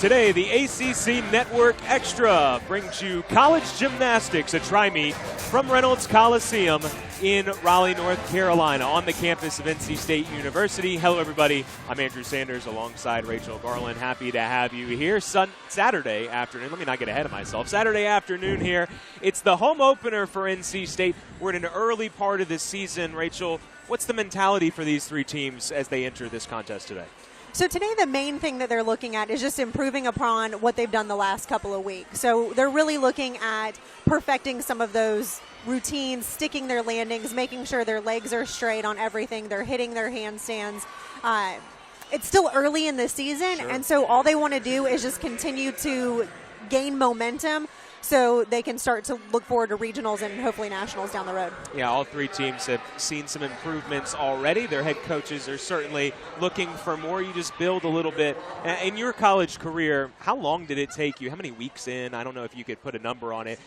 Today, the ACC Network Extra brings you college gymnastics, a tri-meet from Reynolds Coliseum in Raleigh, North Carolina, on the campus of NC State University. Hello, everybody. I'm Andrew Sanders alongside Rachel Garland. Happy to have you here. Saturday afternoon. Let me not get ahead of myself. Saturday afternoon here. It's the home opener for NC State. We're in an early part of this season. Rachel, what's the mentality for these three teams as they enter this contest today? So today the main thing that they're looking at is just improving upon what they've done the last couple of weeks. So they're really looking at perfecting some of those routines, sticking their landings, making sure their legs are straight on everything. They're hitting their handstands. It's still early in the season, Sure. And so all they want to do is just continue to gain momentum so they can start to look forward to regionals and hopefully nationals down the road. Yeah, all three teams have seen some improvements already. Their head coaches are certainly looking for more. You just build a little bit. In your college career, how long did it take you? How many weeks in? I don't know if you could put a number on it.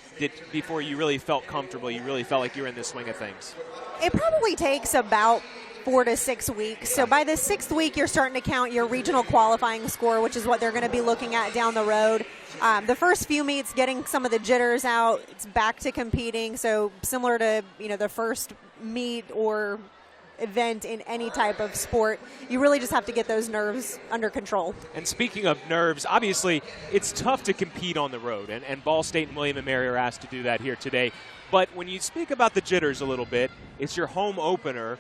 Before you really felt comfortable, you really felt like you were in the swing of things? It probably takes about 4 to 6 weeks. So by the 6th week, you're starting to count your regional qualifying score, which is what they're going to be looking at down the road. The first few meets, getting some of the jitters out, it's back to competing. So similar to the first meet or event in any type of sport, you really just have to get those nerves under control. And speaking of nerves, obviously it's tough to compete on the road, and Ball State and William & Mary are asked to do that here today. But when you speak about the jitters a little bit, it's your home opener.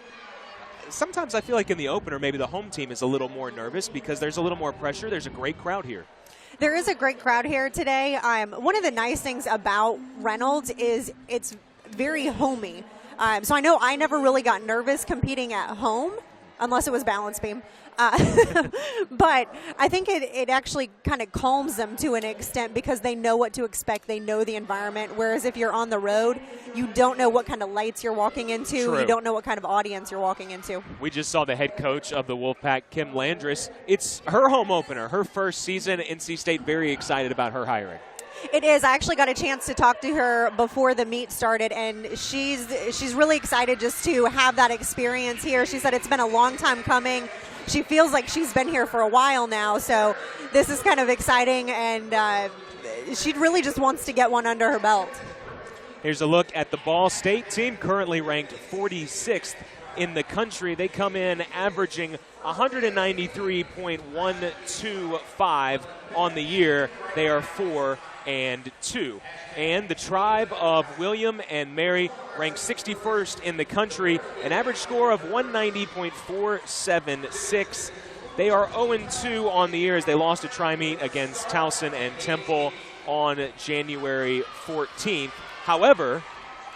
Sometimes I feel like in the opener, maybe the home team is a little more nervous because there's a little more pressure. There's a great crowd here. There is a great crowd here today. One of the nice things about Reynolds is it's very homey. So I know I never really got nervous competing at home unless it was balance beam. But I think it actually kind of calms them to an extent because they know what to expect. They know the environment. Whereas if you're on the road, you don't know what kind of lights you're walking into. True. You don't know what kind of audience you're walking into. We just saw the head coach of the Wolfpack, Kim Landris. It's her home opener, her first season. NC State very excited about her hiring. It is. I actually got a chance to talk to her before the meet started, and she's really excited just to have that experience here. She said it's been a long time coming. She feels like she's been here for a while now, so this is kind of exciting, and she really just wants to get one under her belt. Here's a look at the Ball State team, currently ranked 46th in the country. They come in averaging 193.125 on the year. They are 4-2. And the tribe of William and Mary ranked 61st in the country, an average score of 190.476. They are 0-2 on the year as they lost a tri-meet against Towson and Temple on January 14th. However,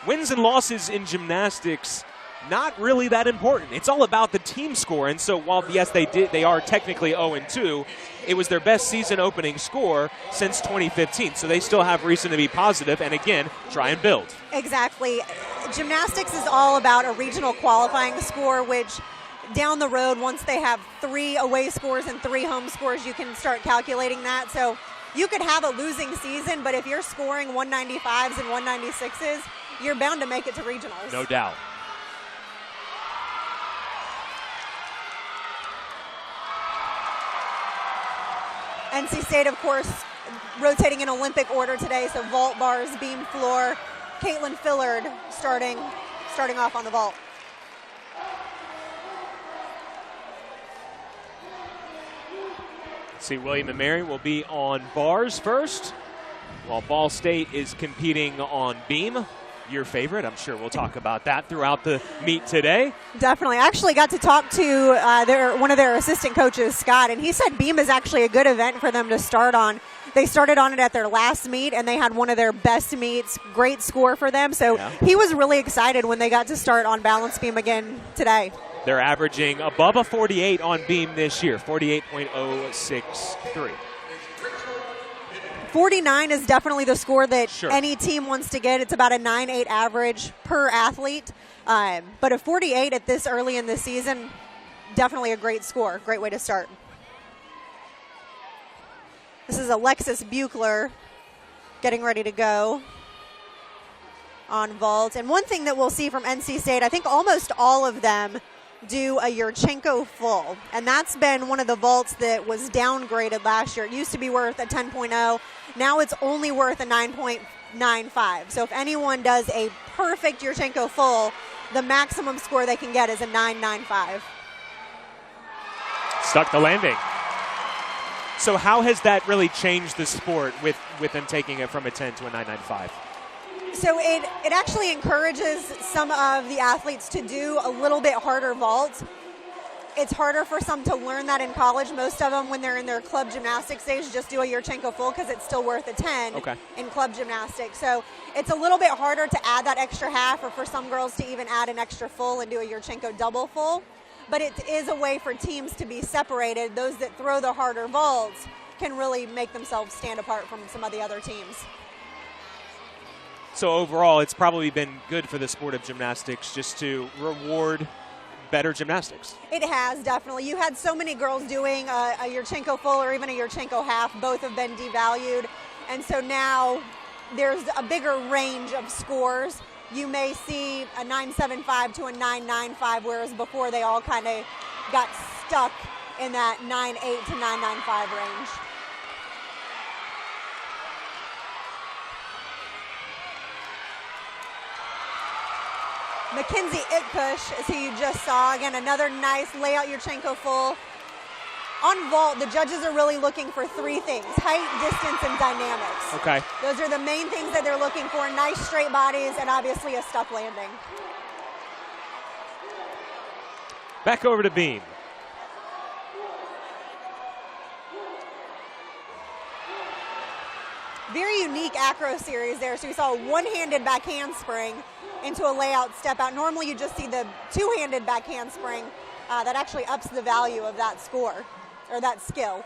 wins and losses in gymnastics, not really that important. It's all about the team score. And so while, yes, they are technically 0-2, it was their best season opening score since 2015. So they still have reason to be positive and, again, try and build. Exactly. Gymnastics is all about a regional qualifying score, which down the road, once they have 3 away scores and 3 home scores, you can start calculating that. So you could have a losing season, but if you're scoring 195s and 196s, you're bound to make it to regionals. No doubt. NC State, of course, rotating in Olympic order today, so vault bars, beam floor. Caitlin Fillard starting off on the vault. See, William and Mary will be on bars first, while Ball State is competing on beam. Your favorite. I'm sure we'll talk about that throughout the meet today. Definitely. I actually got to talk to one of their assistant coaches, Scott, and he said beam is actually a good event for them to start on. They started on it at their last meet, and they had one of their best meets. Great score for them. So He was really excited when they got to start on balance beam again today. They're averaging above a 48 on beam this year, 48.063. 49 is definitely the score that Sure. any team wants to get. It's about a 9.8 average per athlete. But a 48 at this early in the season, definitely a great score. Great way to start. This is Alexis Buechler getting ready to go on vault. And one thing that we'll see from NC State, I think almost all of them do a Yurchenko full. And that's been one of the vaults that was downgraded last year. It used to be worth a 10.0. Now it's only worth a 9.95. So if anyone does a perfect Yurchenko full, the maximum score they can get is a 9.95. Stuck the landing. So how has that really changed the sport with them taking it from a 10 to a 9.95? So it actually encourages some of the athletes to do a little bit harder vaults. It's harder for some to learn that in college. Most of them, when they're in their club gymnastics stage, just do a Yurchenko full because it's still worth a 10 in club gymnastics. So it's a little bit harder to add that extra half, or for some girls to even add an extra full and do a Yurchenko double full. But it is a way for teams to be separated. Those that throw the harder vaults can really make themselves stand apart from some of the other teams. So overall, it's probably been good for the sport of gymnastics just to reward better gymnastics. It has, definitely. You had so many girls doing a Yurchenko full or even a Yurchenko half. Both have been devalued. And so now there's a bigger range of scores. You may see a 9.75 to a 9.95, whereas before they all kind of got stuck in that 9.8 to 9.95 range. Mackenzie Itpush is who you just saw. Again, another nice layout Yurchenko full. On vault, the judges are really looking for three things: height, distance, and dynamics. Okay. Those are the main things that they're looking for. Nice straight bodies and obviously a stuck landing. Back over to Beam. Very unique acro series there. So we saw a one-handed back handspring into a layout step out. Normally you just see the two-handed back handspring. That actually ups the value of that score, or that skill.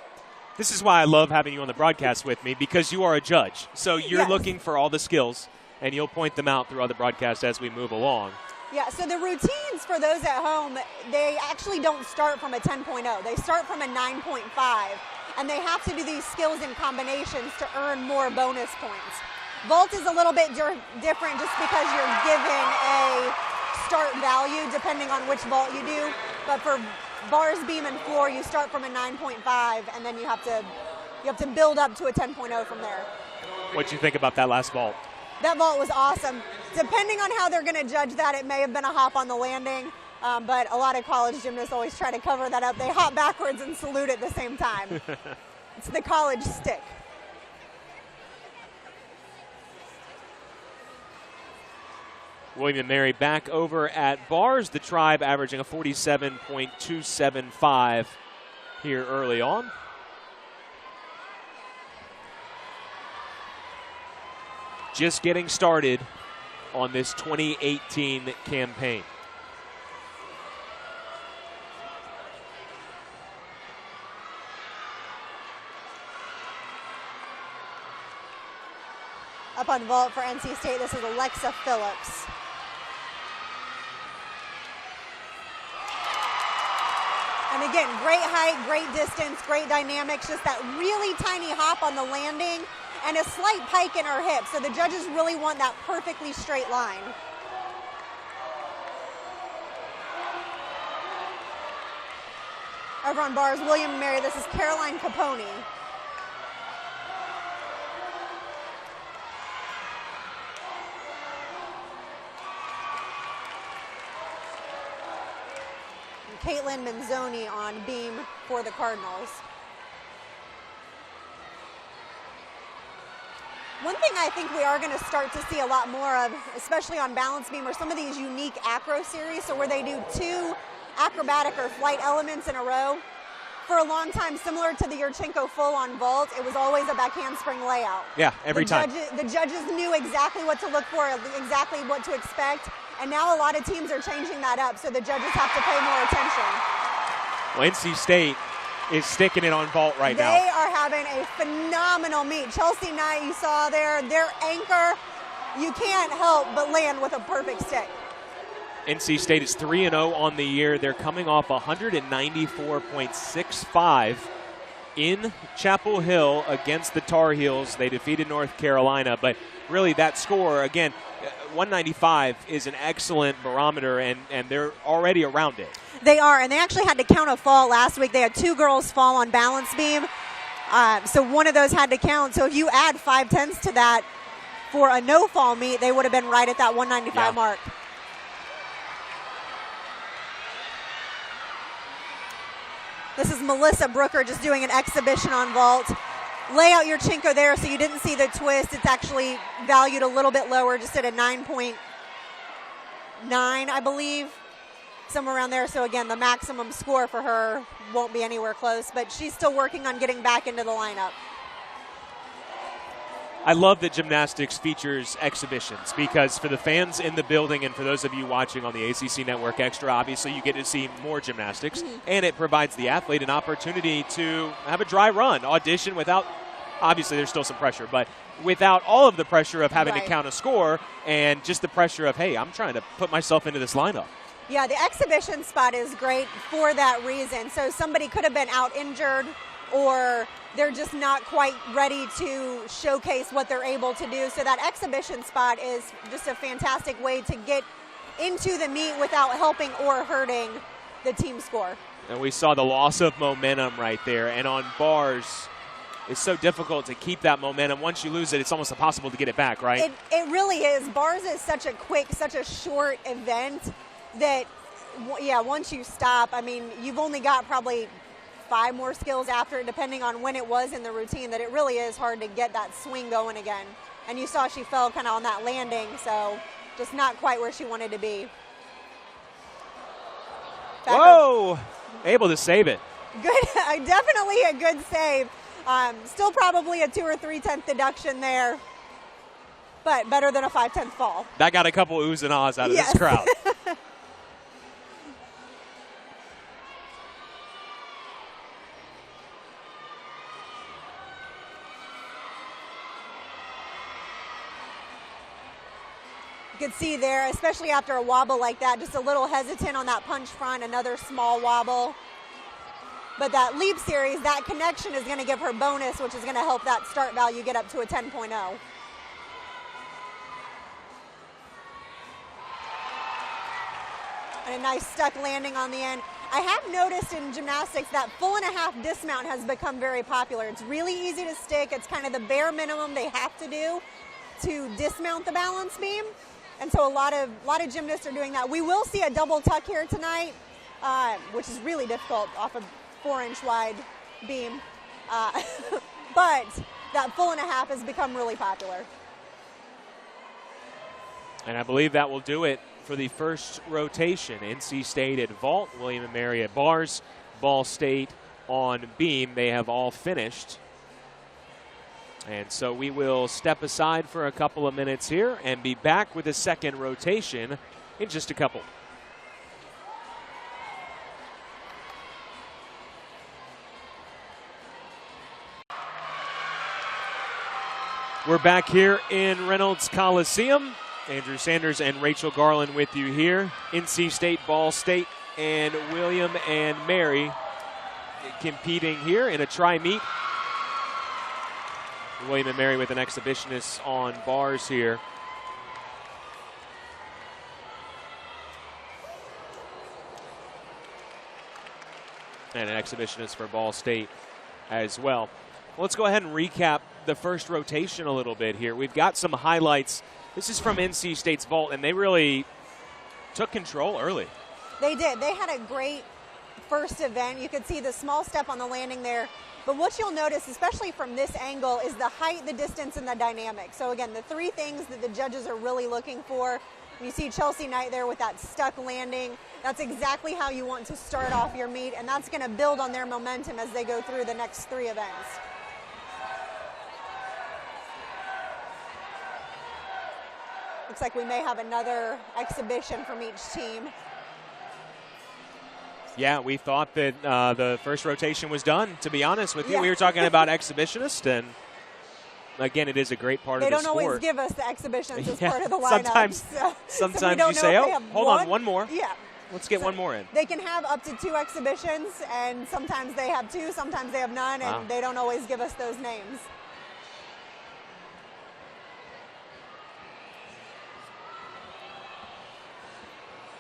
This is why I love having you on the broadcast with me, because you are a judge. So you're looking for all the skills, and you'll point them out throughout the broadcast as we move along. Yeah, so the routines for those at home, they actually don't start from a 10.0. They start from a 9.5, and they have to do these skills in combinations to earn more bonus points. Vault is a little bit different just because you're given a start value depending on which vault you do. But for bars, beam, and floor, you start from a 9.5, and then you have to build up to a 10.0 from there. What'd you think about that last vault? That vault was awesome. Depending on how they're going to judge that, it may have been a hop on the landing, but a lot of college gymnasts always try to cover that up. They hop backwards and salute at the same time. It's the college stick. William and Mary back over at bars. The Tribe averaging a 47.275 here early on. Just getting started on this 2018 campaign. Up on vault for NC State, this is Alexa Phillips. And again, great height, great distance, great dynamics, just that really tiny hop on the landing and a slight pike in her hip. So the judges really want that perfectly straight line. Over on bars, William and Mary, this is Caroline Caponi. Caitlin Manzoni on beam for the Cardinals. One thing I think we are going to start to see a lot more of, especially on balance beam, are some of these unique acro series, so where they do two acrobatic or flight elements in a row. For a long time, similar to the Yurchenko full on vault, it was always a back handspring layout. Yeah, every time. The judges knew exactly what to look for, exactly what to expect. And now a lot of teams are changing that up, so the judges have to pay more attention. Well, NC State is sticking it on vault right now. They are having a phenomenal meet. Chelsea Knight, you saw there, their anchor, you can't help but land with a perfect stick. NC State is 3-0 on the year. They're coming off 194.65 in Chapel Hill against the Tar Heels. They defeated North Carolina, but really that score, again, 195 is an excellent barometer, and they're already around it. They are, and they actually had to count a fall last week. They had 2 girls fall on balance beam, so one of those had to count. So if you add 5/10 to that for a no-fall meet, they would have been right at that 195 mark. This is Melissa Brooker just doing an exhibition on vault. Lay out your Chinko there so you didn't see the twist. It's actually valued a little bit lower, just at a 9.9, I believe, somewhere around there. So again, the maximum score for her won't be anywhere close, but she's still working on getting back into the lineup. I love that gymnastics features exhibitions because for the fans in the building and for those of you watching on the ACC Network Extra, obviously you get to see more gymnastics, and it provides the athlete an opportunity to have a dry run, audition without, obviously there's still some pressure, but without all of the pressure of having to count a score and just the pressure of, hey, I'm trying to put myself into this lineup. Yeah, the exhibition spot is great for that reason. So somebody could have been out injured or they're just not quite ready to showcase what they're able to do. So that exhibition spot is just a fantastic way to get into the meet without helping or hurting the team score. And we saw the loss of momentum right there. And on bars, it's so difficult to keep that momentum. Once you lose it, it's almost impossible to get it back, right? It really is. Bars is such a quick, such a short event that, yeah, once you stop, I mean, you've only got probably 5 more skills after it, depending on when it was in the routine, that it really is hard to get that swing going again. And you saw she fell kind of on that landing, so just not quite where she wanted to be. Whoa! Able to save it. Good, definitely a good save. Still probably a 2 or 3/10 deduction there, but better than a 5/10 fall. That got a couple oohs and ahs out of this crowd. You could see there, especially after a wobble like that, just a little hesitant on that punch front, another small wobble. But that leap series, that connection is going to give her bonus, which is going to help that start value get up to a 10.0. And a nice stuck landing on the end. I have noticed in gymnastics that 1.5 dismount has become very popular. It's really easy to stick. It's kind of the bare minimum they have to do to dismount the balance beam. And so a lot of gymnasts are doing that. We will see a double tuck here tonight, which is really difficult off a 4-inch wide beam. But that 1.5 has become really popular. And I believe that will do it for the first rotation. NC State at vault, William and Mary at bars, Ball State on beam. They have all finished. And so we will step aside for a couple of minutes here and be back with the second rotation in just a couple. We're back here in Reynolds Coliseum. Andrew Sanders and Rachel Garland with you here. NC State, Ball State, and William and Mary competing here in a tri-meet. William and Mary with an exhibitionist on bars here. And an exhibitionist for Ball State as well. Let's go ahead and recap the first rotation a little bit here. We've got some highlights. This is from NC State's vault, and they really took control early. They did. They had a great first event. You could see the small step on the landing there. But what you'll notice, especially from this angle, is the height, the distance, and the dynamic. So again, the 3 things that the judges are really looking for. You see Chelsea Knight there with that stuck landing. That's exactly how you want to start off your meet, and that's going to build on their momentum as they go through the next 3 events. Looks like we may have another exhibition from each team. Yeah, we thought that the first rotation was done, to be honest with you. Yeah. We were talking about exhibitionists, and again, it is a great part they of the don't sport. always give us the exhibitions as part of the lineup. Sometimes so you say, oh, hold on, one more. Yeah. Let's get one more in. They can have up to 2 exhibitions, and sometimes they have 2, sometimes they have none, and they don't always give us those names.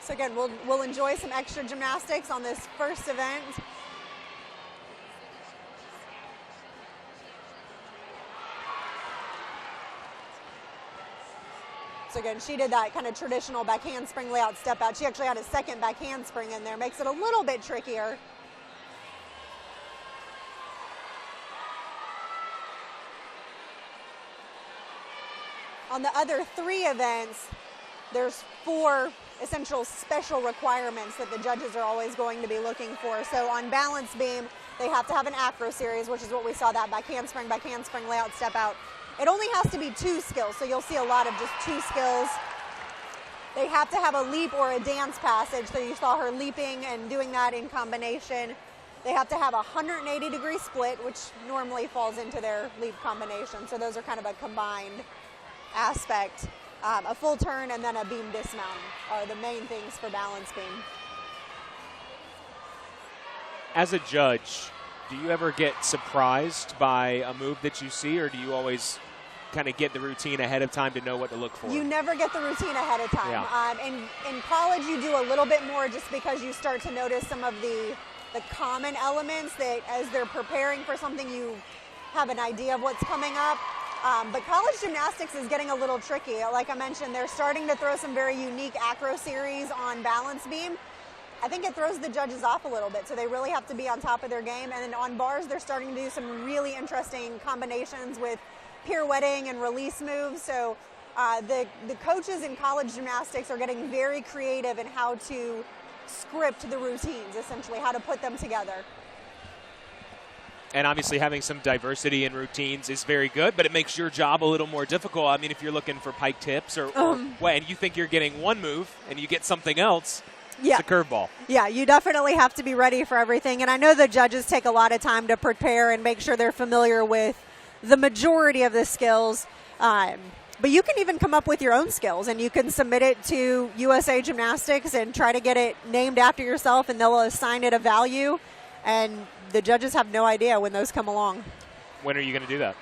So again, we'll enjoy some extra gymnastics on this first event. So again, she did that kind of traditional back handspring layout step out. She actually had a second back handspring in there, makes it a little bit trickier. On the other 3 events, there's 4 essential special requirements that the judges are always going to be looking for. So on balance beam, they have to have an acro series, which is what we saw, that back handspring layout step out. It only has to be 2 skills, so you'll see a lot of just 2 skills. They have to have a leap or a dance passage, so you saw her leaping and doing that in combination. They have to have a 180-degree split, which normally falls into their leap combination, so those are kind of a combined aspect. A full turn and then a beam dismount are the main things for balance beam. As a judge, do you ever get surprised by a move that you see, or do you always kind of get the routine ahead of time to know what to look for? You never get the routine ahead of time. Yeah. In college, you do a little bit more just because you start to notice some of the common elements that as they're preparing for something, you have an idea of what's coming up. But college gymnastics is getting a little tricky. Like I mentioned, they're starting to throw some very unique acro series on balance beam. I think it throws the judges off a little bit, so they really have to be on top of their game. And then on bars, they're starting to do some really interesting combinations with pirouetting and release moves. So the coaches in college gymnastics are getting very creative in how to script the routines, essentially, how to put them together. And obviously having some diversity in routines is very good, but it makes your job a little more difficult. I mean, if you're looking for pike tips and you think you're getting one move and you get something else, yeah, it's a curveball. Yeah, you definitely have to be ready for everything. And I know the judges take a lot of time to prepare and make sure they're familiar with the majority of the skills. But you can even come up with your own skills, and you can submit it to USA Gymnastics and try to get it named after yourself, and they'll assign it a value. And the judges have no idea when those come along. When are you going to do that?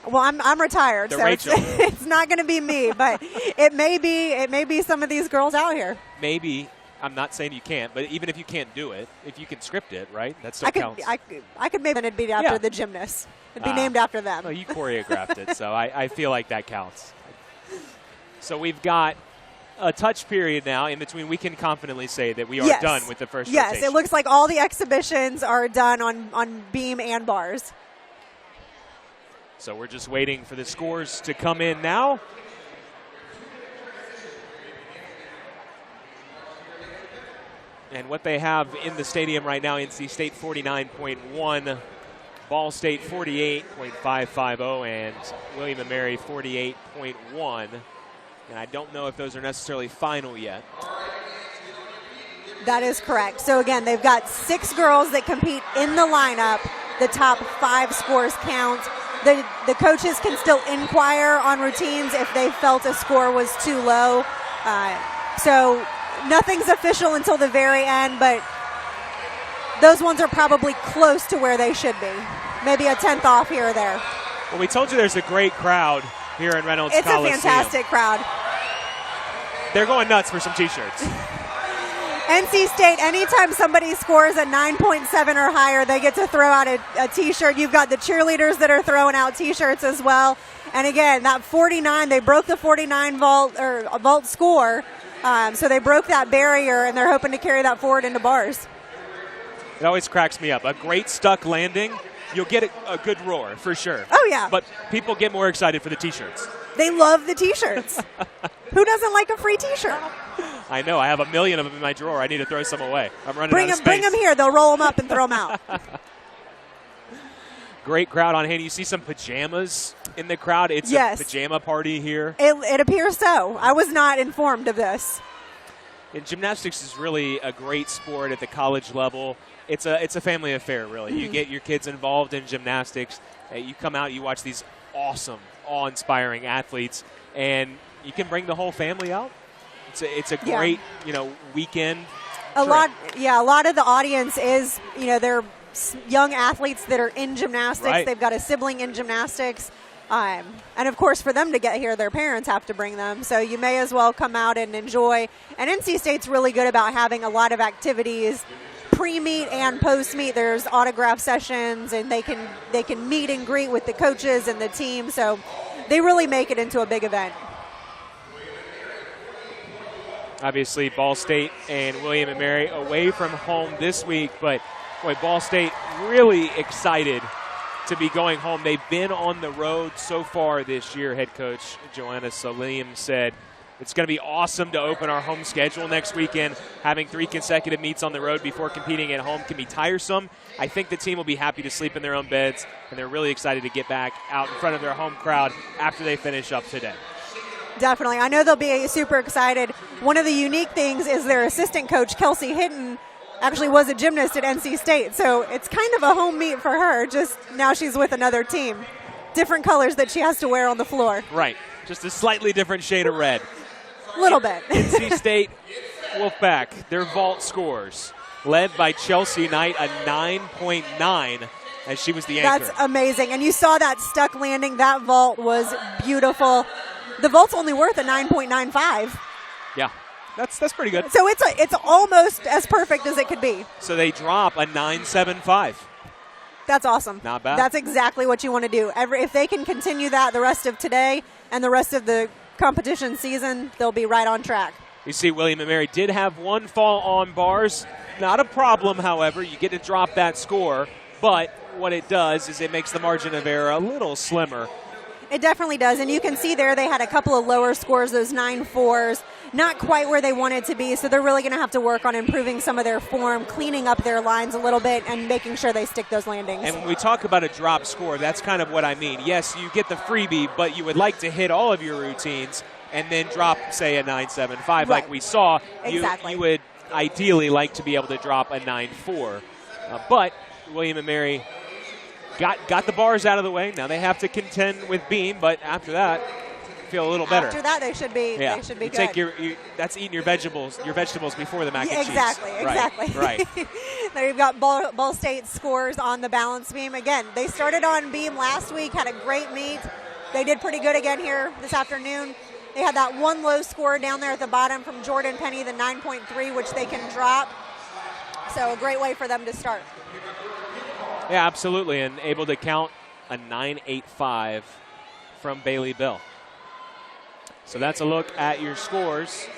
Well, I'm retired, so it's not going to be me, but it may be some of these girls out here. Maybe. I'm not saying you can't, but even if you can't do it, if you can script it, right? That still counts. I could maybe it'd be after the gymnasts. It'd be named after them. Well, you choreographed it, so I feel like that counts. So we've got a touch period now in between. We can confidently say that we are done with the first rotation. Yes, it looks like all the exhibitions are done on beam and bars. So we're just waiting for the scores to come in now. And what they have in the stadium right now, NC State 49.1, Ball State 48.550, and William & Mary 48.1. And I don't know if those are necessarily final yet. That is correct. So again, they've got 6 girls that compete in the lineup. The top 5 scores count. The coaches can still inquire on routines if they felt a score was too low. So nothing's official until the very end, but those ones are probably close to where they should be. Maybe a 10th off here or there. Well, we told you there's a great crowd here in Reynolds Coliseum. It's a fantastic crowd. They're going nuts for some T-shirts. NC State, anytime somebody scores a 9.7 or higher, they get to throw out a T-shirt. You've got the cheerleaders that are throwing out T-shirts as well. And again, that 49, they broke the 49 vault score. So they broke that barrier, and they're hoping to carry that forward into bars. It always cracks me up. A great stuck landing, you'll get a good roar for sure. Oh, yeah. But people get more excited for the T-shirts. They love the T-shirts. Who doesn't like a free T-shirt? I know. I have 1 million of them in my drawer. I need to throw some away. I'm running out of space. Bring them here. They'll roll them up and throw them out. Great crowd on hand. You see some pajamas in the crowd. It's a pajama party here. It appears so. I was not informed of this. And gymnastics is really a great sport at the college level. It's a family affair, really. You get your kids involved in gymnastics. You come out, you watch these awesome, awe-inspiring athletes, and you can bring the whole family out. It's a great, weekend. A lot of the audience is, they're young athletes that are in gymnastics. Right. They've got a sibling in gymnastics. And of course, for them to get here, their parents have to bring them. So you may as well come out and enjoy. And NC State's really good about having a lot of activities pre-meet and post-meet. There's autograph sessions, and they can meet and greet with the coaches and the team. So they really make it into a big event. Obviously, Ball State and William & Mary away from home this week, but boy, Ball State really excited to be going home. They've been on the road so far this year. Head coach Joanna Salim said, it's going to be awesome to open our home schedule next weekend. Having 3 consecutive meets on the road before competing at home can be tiresome. I think the team will be happy to sleep in their own beds, and they're really excited to get back out in front of their home crowd after they finish up today. Definitely. I know they'll be super excited. One of the unique things is their assistant coach, Kelsey Hinton, actually was a gymnast at NC State. So it's kind of a home meet for her, just now she's with another team. Different colors that she has to wear on the floor. Right. Just a slightly different shade of red. A little bit. NC State Wolfpack, their vault scores, led by Chelsea Knight, a 9.9 as she was the anchor. That's amazing. And you saw that stuck landing. That vault was beautiful. The vault's only worth a 9.95. Yeah, that's pretty good. So it's almost as perfect as it could be. So they drop a 9.75. That's awesome. Not bad. That's exactly what you want to do. If they can continue that the rest of today and the rest of the competition season, they'll be right on track. You see William & Mary did have one fall on bars. Not a problem, however. You get to drop that score, but what it does is it makes the margin of error a little slimmer. It definitely does, and you can see there they had a couple of lower scores, those 9.4s, not quite where they wanted to be, so they're really going to have to work on improving some of their form, cleaning up their lines a little bit, and making sure they stick those landings. And when we talk about a drop score, that's kind of what I mean. Yes, you get the freebie, but you would like to hit all of your routines and then drop, say, a 9.75 right. Like we saw. Exactly. You would ideally like to be able to drop a 9.4. But William & Mary got the bars out of the way. Now they have to contend with beam, but after that, feel a little better. After that, they should be. Yeah. They should be you good. That's eating your vegetables before the mac and cheese. Exactly. Right. There you've got Ball State scores on the balance beam. Again, they started on beam last week, had a great meet. They did pretty good again here this afternoon. They had that one low score down there at the bottom from Jordan Penny, the 9.3, which they can drop. So a great way for them to start. Yeah, absolutely, and able to count a 9.85 from Bailey Bell. So that's a look at your scores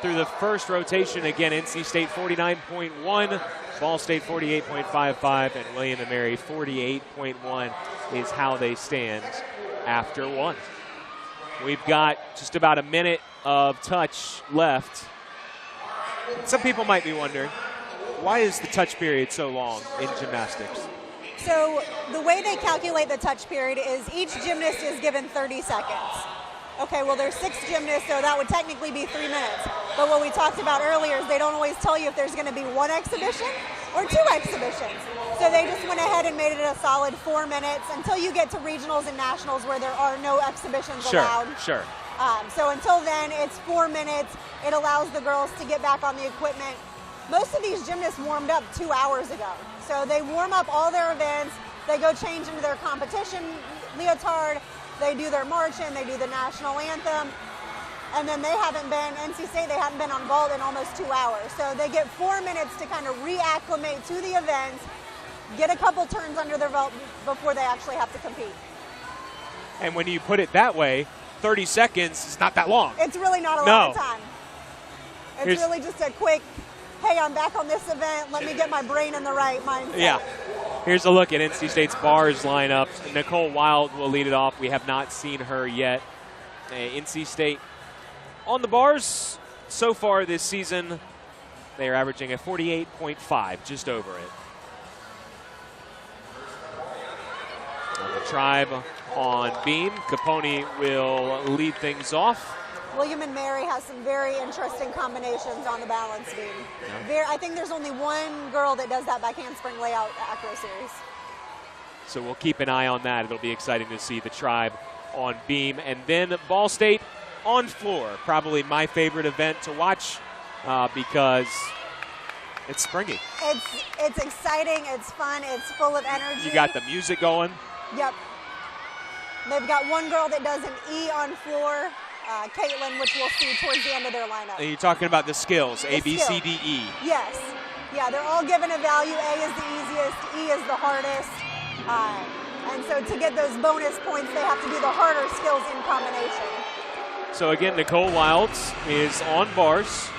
through the first rotation. Again, NC State 49.1, Ball State 48.55, and William & Mary 48.1 is how they stand after one. We've got just about a minute of touch left. Some people might be wondering, why is the touch period so long in gymnastics? So the way they calculate the touch period is each gymnast is given 30 seconds. Okay, well, there's 6 gymnasts, so that would technically be 3 minutes. But what we talked about earlier is they don't always tell you if there's going to be 1 exhibition or 2 exhibitions. So they just went ahead and made it a solid 4 minutes until you get to regionals and nationals where there are no exhibitions allowed. Sure. So until then, it's 4 minutes. It allows the girls to get back on the equipment. Most of these gymnasts warmed up 2 hours ago. So they warm up all their events. They go change into their competition leotard. They do their marching. They do the national anthem. And then NC State, they haven't been on vault in almost 2 hours. So they get 4 minutes to kind of reacclimate to the events, get a couple turns under their belt before they actually have to compete. And when you put it that way, 30 seconds is not that long. It's really not a lot of time. It's really just a quick, hey, I'm back on this event. Let me get my brain in the right mindset. Yeah. Here's a look at NC State's bars lineup. Nicole Wild will lead it off. We have not seen her yet. NC State on the bars so far this season, they are averaging a 48.5, just over it. The Tribe on beam. Capone will lead things off. William & Mary has some very interesting combinations on the balance beam. Yeah. I think there's only one girl that does that back handspring layout accuracy. So we'll keep an eye on that. It'll be exciting to see the Tribe on beam. And then Ball State on floor. Probably my favorite event to watch because it's springy. It's exciting. It's fun. It's full of energy. You got the music going. Yep. They've got one girl that does an E on floor, Caitlin, which we'll see towards the end of their lineup. And you're talking about the skills, A, B, skill. C, D, E. Yes. Yeah, they're all given a value. A is the easiest, E is the hardest. And so to get those bonus points, they have to do the harder skills in combination. So again, Nicole Wilds is on bars.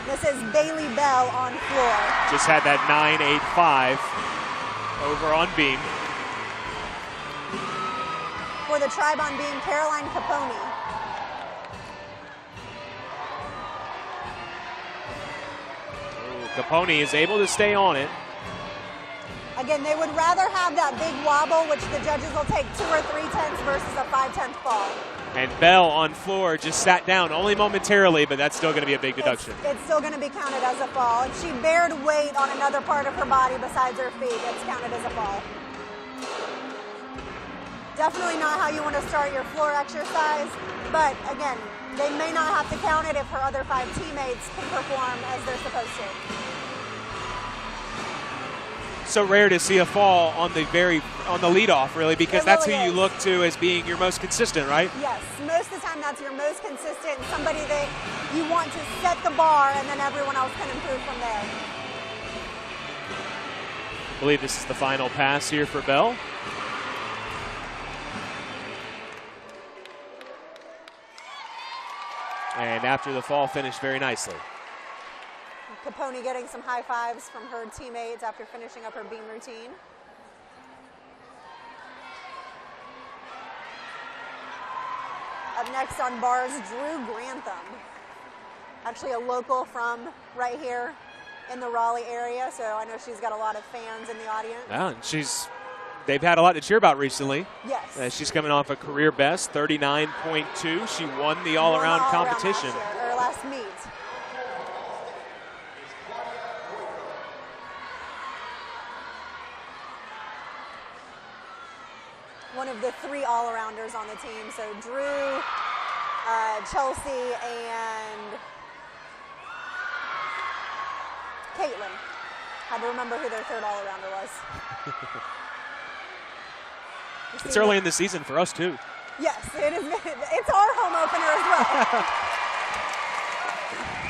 This is Bailey Bell on floor. Just had that 9.85 over on beam. For the tribe on beam, Caroline Capone. Capone is able to stay on it. Again, they would rather have that big wobble, which the judges will take 2 or 3 tenths versus a 5/10 fall. And Bell on floor just sat down only momentarily, but that's still going to be a big deduction. It's still going to be counted as a fall. If she bared weight on another part of her body besides her feet, it's counted as a fall. Definitely not how you want to start your floor exercise, but again, they may not have to count it if her other 5 teammates can perform as they're supposed to. So rare to see a fall on the leadoff, really, because It that's really who you is. look to as being your most consistent, right? Yes, most of the time that's your most consistent, somebody that you want to set the bar and then everyone else can improve from there. I believe this is the final pass here for Bell. And after the fall, finished very nicely. Capone getting some high fives from her teammates after finishing up her beam routine. Up next on bars, Drew Grantham. Actually a local from right here in the Raleigh area, so I know she's got a lot of fans in the audience. Yeah, and they've had a lot to cheer about recently. Yes. She's coming off a career best, 39.2. She won the all-around competition. Last meet. One of the 3 all-arounders on the team. So Drew, Chelsea, and Caitlin. Had to remember who their 3rd all-arounder was. It's early in the season for us, too. Yes, it is. It's our home opener as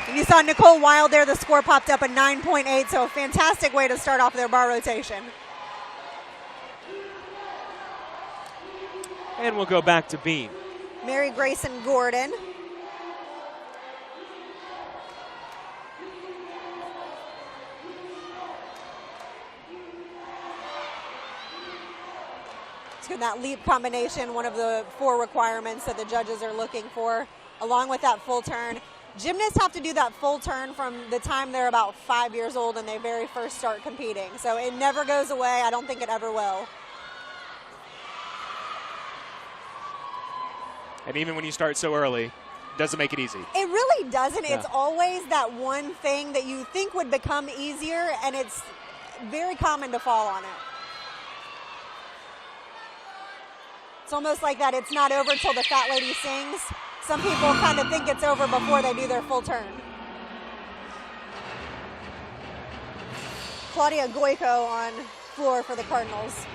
well. You saw Nicole Wild there. The score popped up at 9.8, so a fantastic way to start off their bar rotation. And we'll go back to beam. Mary Grayson Gordon. So that leap combination, one of the 4 requirements that the judges are looking for, along with that full turn. Gymnasts have to do that full turn from the time they're about 5 years old and they very first start competing. So it never goes away. I don't think it ever will. And even when you start so early, it doesn't make it easy. It really doesn't. Yeah. It's always that one thing that you think would become easier, and it's very common to fall on it. It's almost like that it's not over till the fat lady sings. Some people kind of think it's over before they do their full turn. Claudia Goico on floor for the Cardinals.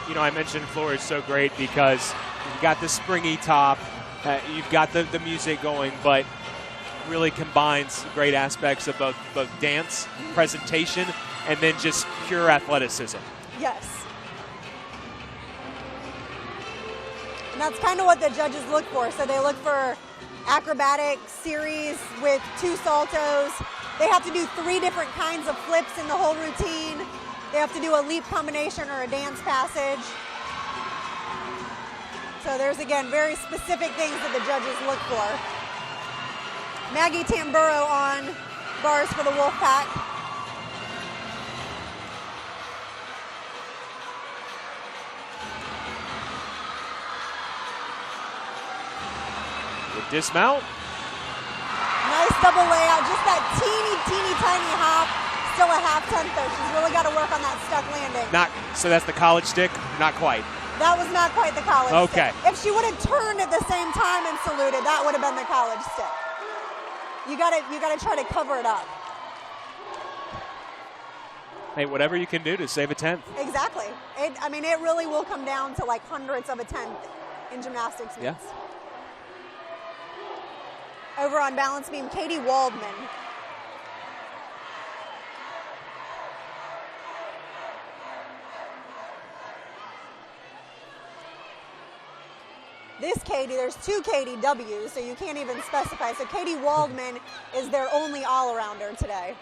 You know, I mentioned floor is so great because you've got the springy top, you've got the music going, but really combines great aspects of both dance, presentation, and then just pure athleticism. Yes. And that's kind of what the judges look for. So they look for acrobatic series with 2 saltos. They have to do 3 different kinds of flips in the whole routine. They have to do a leap combination or a dance passage. So there's, again, very specific things that the judges look for. Maggie Tamburo on bars for the Wolfpack. The dismount. Nice double layout, just that teeny tiny hop. Still a half tenth though. She's really got to work on that stuck landing. So that's the college stick? Not quite. That was not quite the college Okay. stick. If she would have turned at the same time and saluted, that would have been the college stick. You gotta try to cover it up. Hey, whatever you can do to save a tenth. Exactly. It really will come down to like hundredths of a tenth in gymnastics meets. Yeah. Over on balance beam, Katie Waldman. This Katie, there's two Katie W's, so you can't even specify. So Katie Waldman is their only all-arounder today.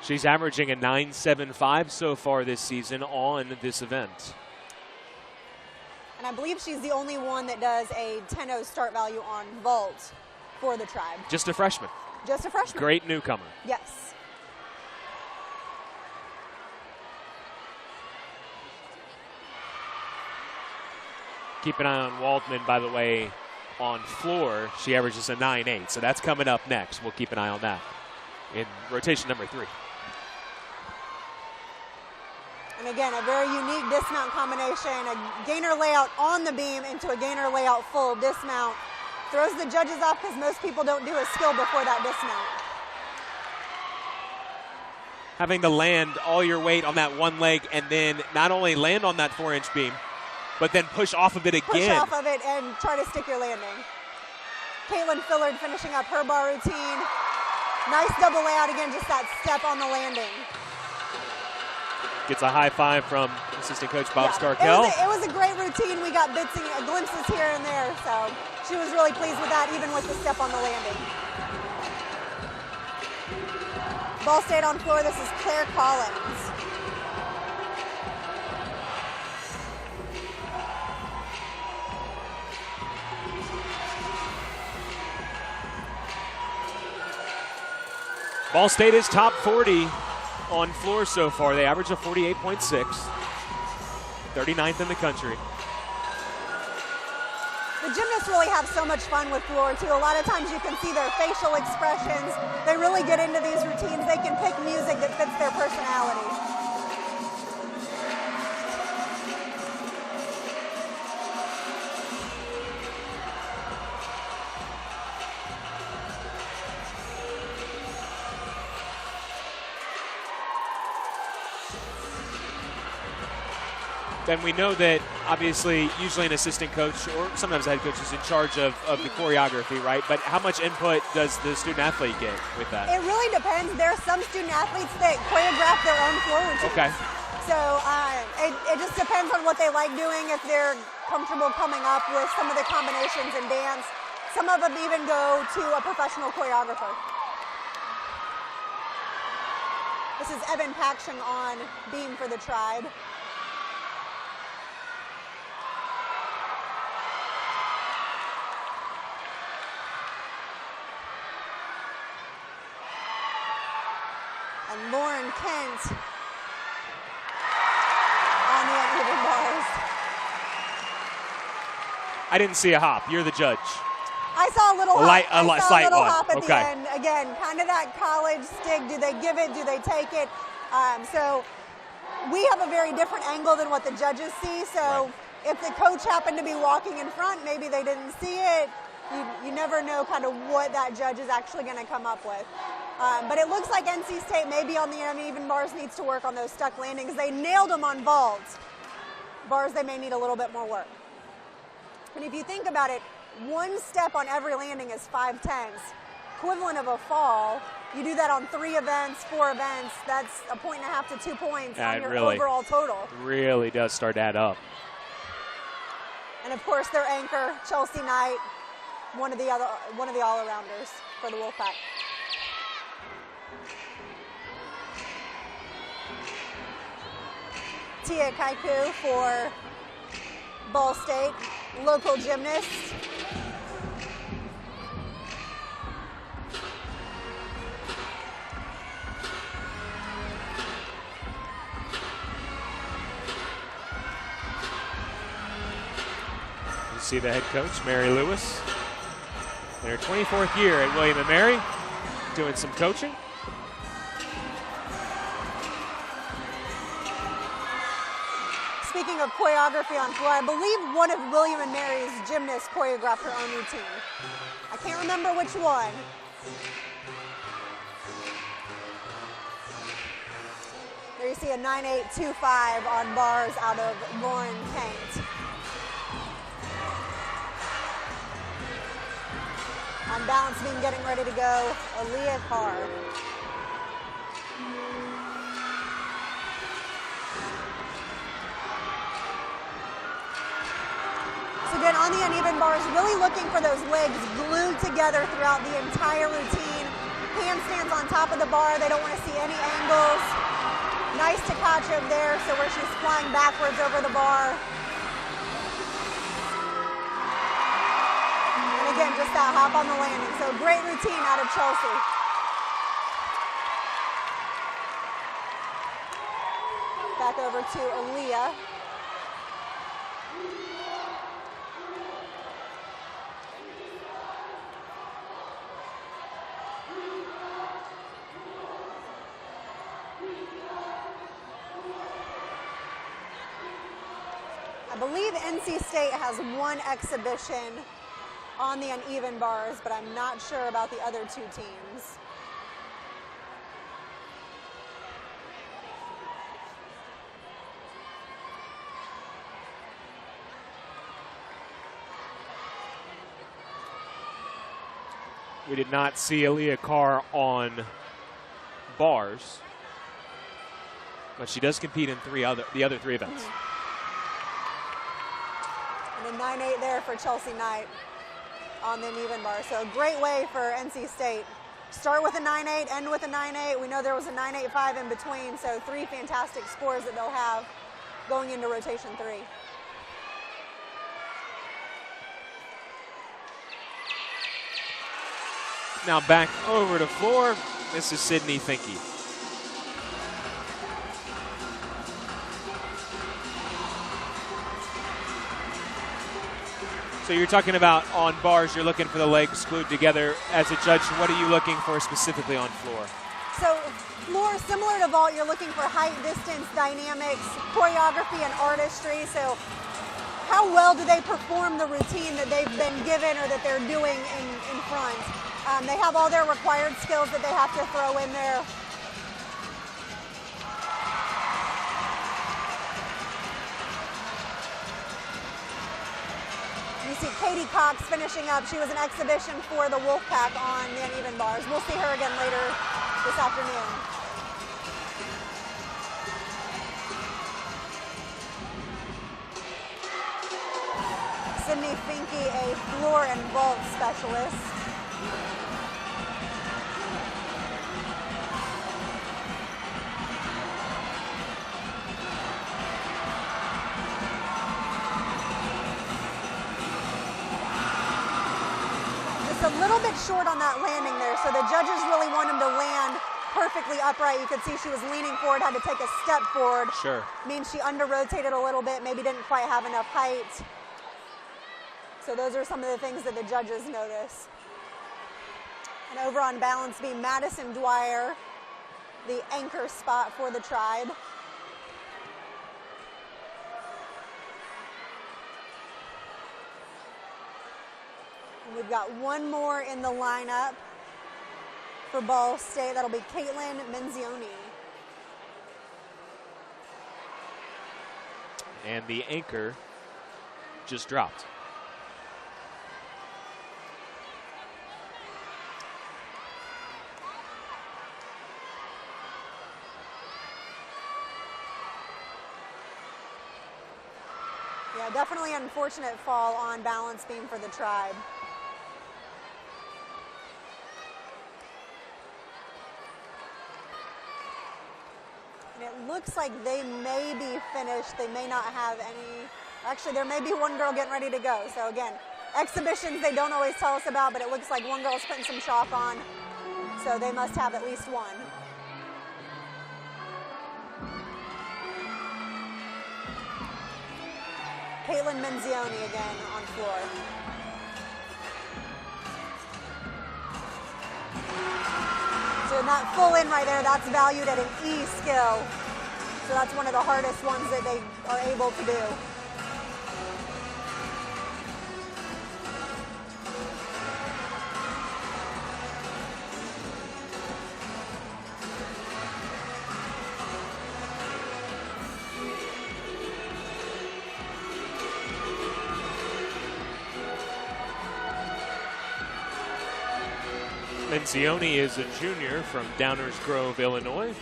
She's averaging a 9.75 so far this season on this event. And I believe she's the only one that does a 10.0 start value on vault for the tribe. Just a freshman. Just a freshman. Great newcomer. Yes. Keep an eye on Waldman, by the way, on floor. She averages a 9.8, so that's coming up next. We'll keep an eye on that in rotation number 3. And again, a very unique dismount combination, a gainer layout on the beam into a gainer layout full dismount. Throws the judges off because most people don't do a skill before that dismount. Having to land all your weight on that one leg and then not only land on that 4-inch beam, but then push off of it again. Push off of it and try to stick your landing. Caitlin Fillard finishing up her bar routine. Nice double layout again, just that step on the landing. Gets a high five from assistant coach Bob Scarkell. It was a great routine. We got bits and glimpses here and there, so she was really pleased with that, even with the step on the landing. Ball State on floor. This is Claire Collins. Ball State is top 40 on floor so far. They average a 48.6, 39th in the country. The gymnasts really have so much fun with floor, too. A lot of times you can see their facial expressions. They really get into these routines. They can pick music that fits their personality. Then we know that obviously usually an assistant coach or sometimes a head coach is in charge of the choreography, right? But how much input does the student athlete get with that? It really depends. There are some student athletes that choreograph their own floor routines. Okay. So it just depends on what they like doing, if they're comfortable coming up with some of the combinations in dance. Some of them even go to a professional choreographer. This is Evan Pakshing on beam for the tribe. And Lauren Kent on the uneven bars. I didn't see a hop. You're the judge. I saw a little hop. Slight one. Hop at Okay. the end. Again, kind of that college stick. Do they give it? Do they take it? So we have a very different angle than what the judges see. So if the coach happened to be walking in front, maybe they didn't see it. You never know kind of what that judge is actually going to come up with. But it looks like NC State maybe on the uneven bars needs to work on those stuck landings. They nailed them on vaults. Bars, they may need a little bit more work. And if you think about it, one step on every landing is 5/10. Equivalent of a fall. You do that on 3 events, 4 events, that's 1.5 to 2 points on your overall total. Really does start to add up. And of course their anchor, Chelsea Knight, one of the all-arounders for the Wolfpack. Tia Kaiku for Ball State, local gymnast. You see the head coach, Mary Lewis, in her 24th year at William & Mary, doing some coaching. Speaking of choreography on floor, I believe one of William and Mary's gymnasts choreographed her own routine. I can't remember which one. There you see a 9.825 on bars out of Lauren Kent. On balance beam, getting ready to go, Aaliyah Carr. So again, on the uneven bars, really looking for those legs glued together throughout the entire routine. Handstands on top of the bar, they don't want to see any angles. Nice Takacha there, so where she's flying backwards over the bar. Again, just that hop on the landing. So great routine out of Chelsea. Back over to Aaliyah. I believe NC State has one exhibition on the uneven bars, but I'm not sure about the other two teams. We did not see Aaliyah Carr on bars, but she does compete in the other three events. And a 9.8 there for Chelsea Knight on the uneven bar. So a great way for NC State. Start with a 9.8, end with a 9.8. We know there was a 9.85 in between, so three fantastic scores that they'll have going into rotation 3. Now back over to floor. This is Sydney Finke. So you're talking about on bars, you're looking for the legs glued together. As a judge, what are you looking for specifically on floor? So floor, similar to vault, you're looking for height, distance, dynamics, choreography, and artistry. So how well do they perform the routine that they've been given or that they're doing in front? They have all their required skills that they have to throw in there. You see Katie Cox finishing up. She was an exhibition for the Wolfpack on the uneven bars. We'll see her again later this afternoon. Sydney Finke, a floor and vault specialist. A little bit short on that landing there, so the judges really want him to land perfectly upright. You could see she was leaning forward, had to take a step forward. Sure. Means she under-rotated a little bit, maybe didn't quite have enough height. So those are some of the things that the judges notice. And over on balance beam, Madison Dwyer, the anchor spot for the Tribe. We've got one more in the lineup for Ball State. That'll be Caitlin Menzioni. And the anchor just dropped. Yeah, definitely an unfortunate fall on balance beam for the Tribe. It looks like they may be finished. They may not have any. Actually, there may be one girl getting ready to go. So again, exhibitions they don't always tell us about, but it looks like one girl's putting some chalk on. So they must have at least one. Caitlin Menzioni again on floor. So that full in right there, that's valued at an E skill. So that's one of the hardest ones that they are able to do. Menzioni is a junior from Downers Grove, Illinois.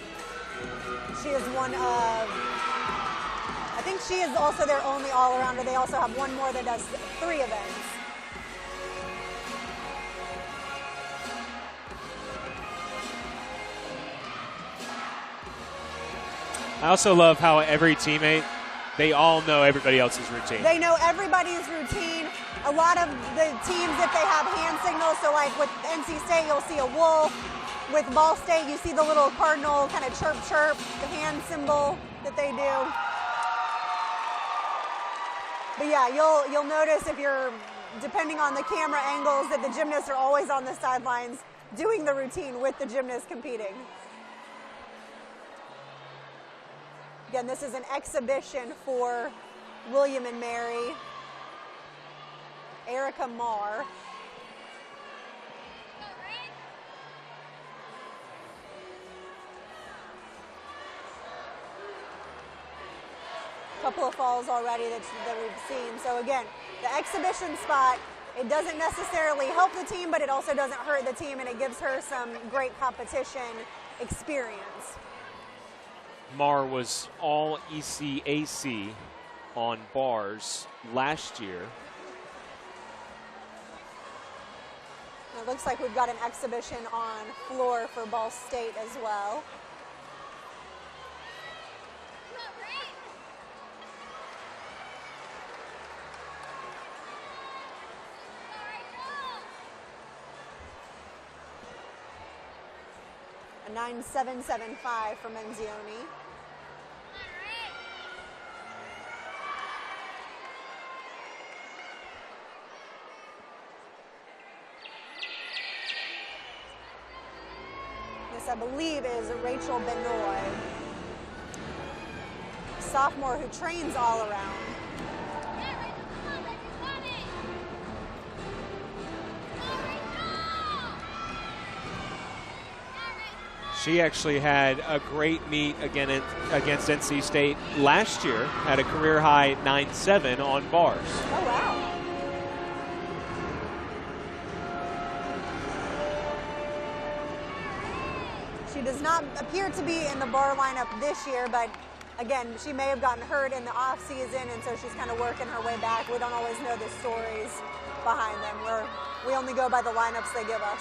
She is one of, I think she is also their only all-arounder. They also have one more that does 3 events. I also love how every teammate, they all know everybody else's routine. They know everybody's routine. A lot of the teams, if they have hand signals, so like with NC State, you'll see a wolf. With Ball State, you see the little cardinal kind of chirp chirp, the hand symbol that they do. But yeah, you'll notice if you're, depending on the camera angles, that the gymnasts are always on the sidelines doing the routine with the gymnasts competing. Again, this is an exhibition for William and Mary. Erica Marr. Couple of falls already that we've seen. So again, the exhibition spot, it doesn't necessarily help the team, but it also doesn't hurt the team, and it gives her some great competition experience. Marr was all ECAC on bars last year. It looks like we've got an exhibition on floor for Ball State as well. A 9.775 for Menzioni. This, I believe, is Rachel Benoit, sophomore who trains all around. She actually had a great meet again against NC State last year, had a career high 9.7 on bars. Oh, wow. She does not appear to be in the bar lineup this year, but again, she may have gotten hurt in the off season, and so she's kind of working her way back. We don't always know the stories behind them. We only go by the lineups they give us.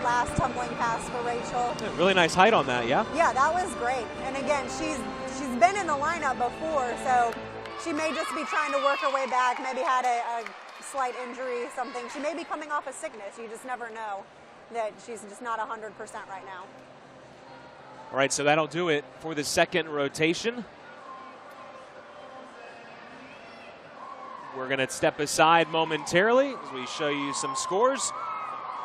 Last tumbling pass for Rachel. Yeah, really nice height on that, yeah? Yeah, that was great. And again, she's been in the lineup before, so she may just be trying to work her way back, maybe had a slight injury, something. She may be coming off a sickness. You just never know that she's just not 100% right now. All right, so that'll do it for the second rotation. We're going to step aside momentarily as we show you some scores.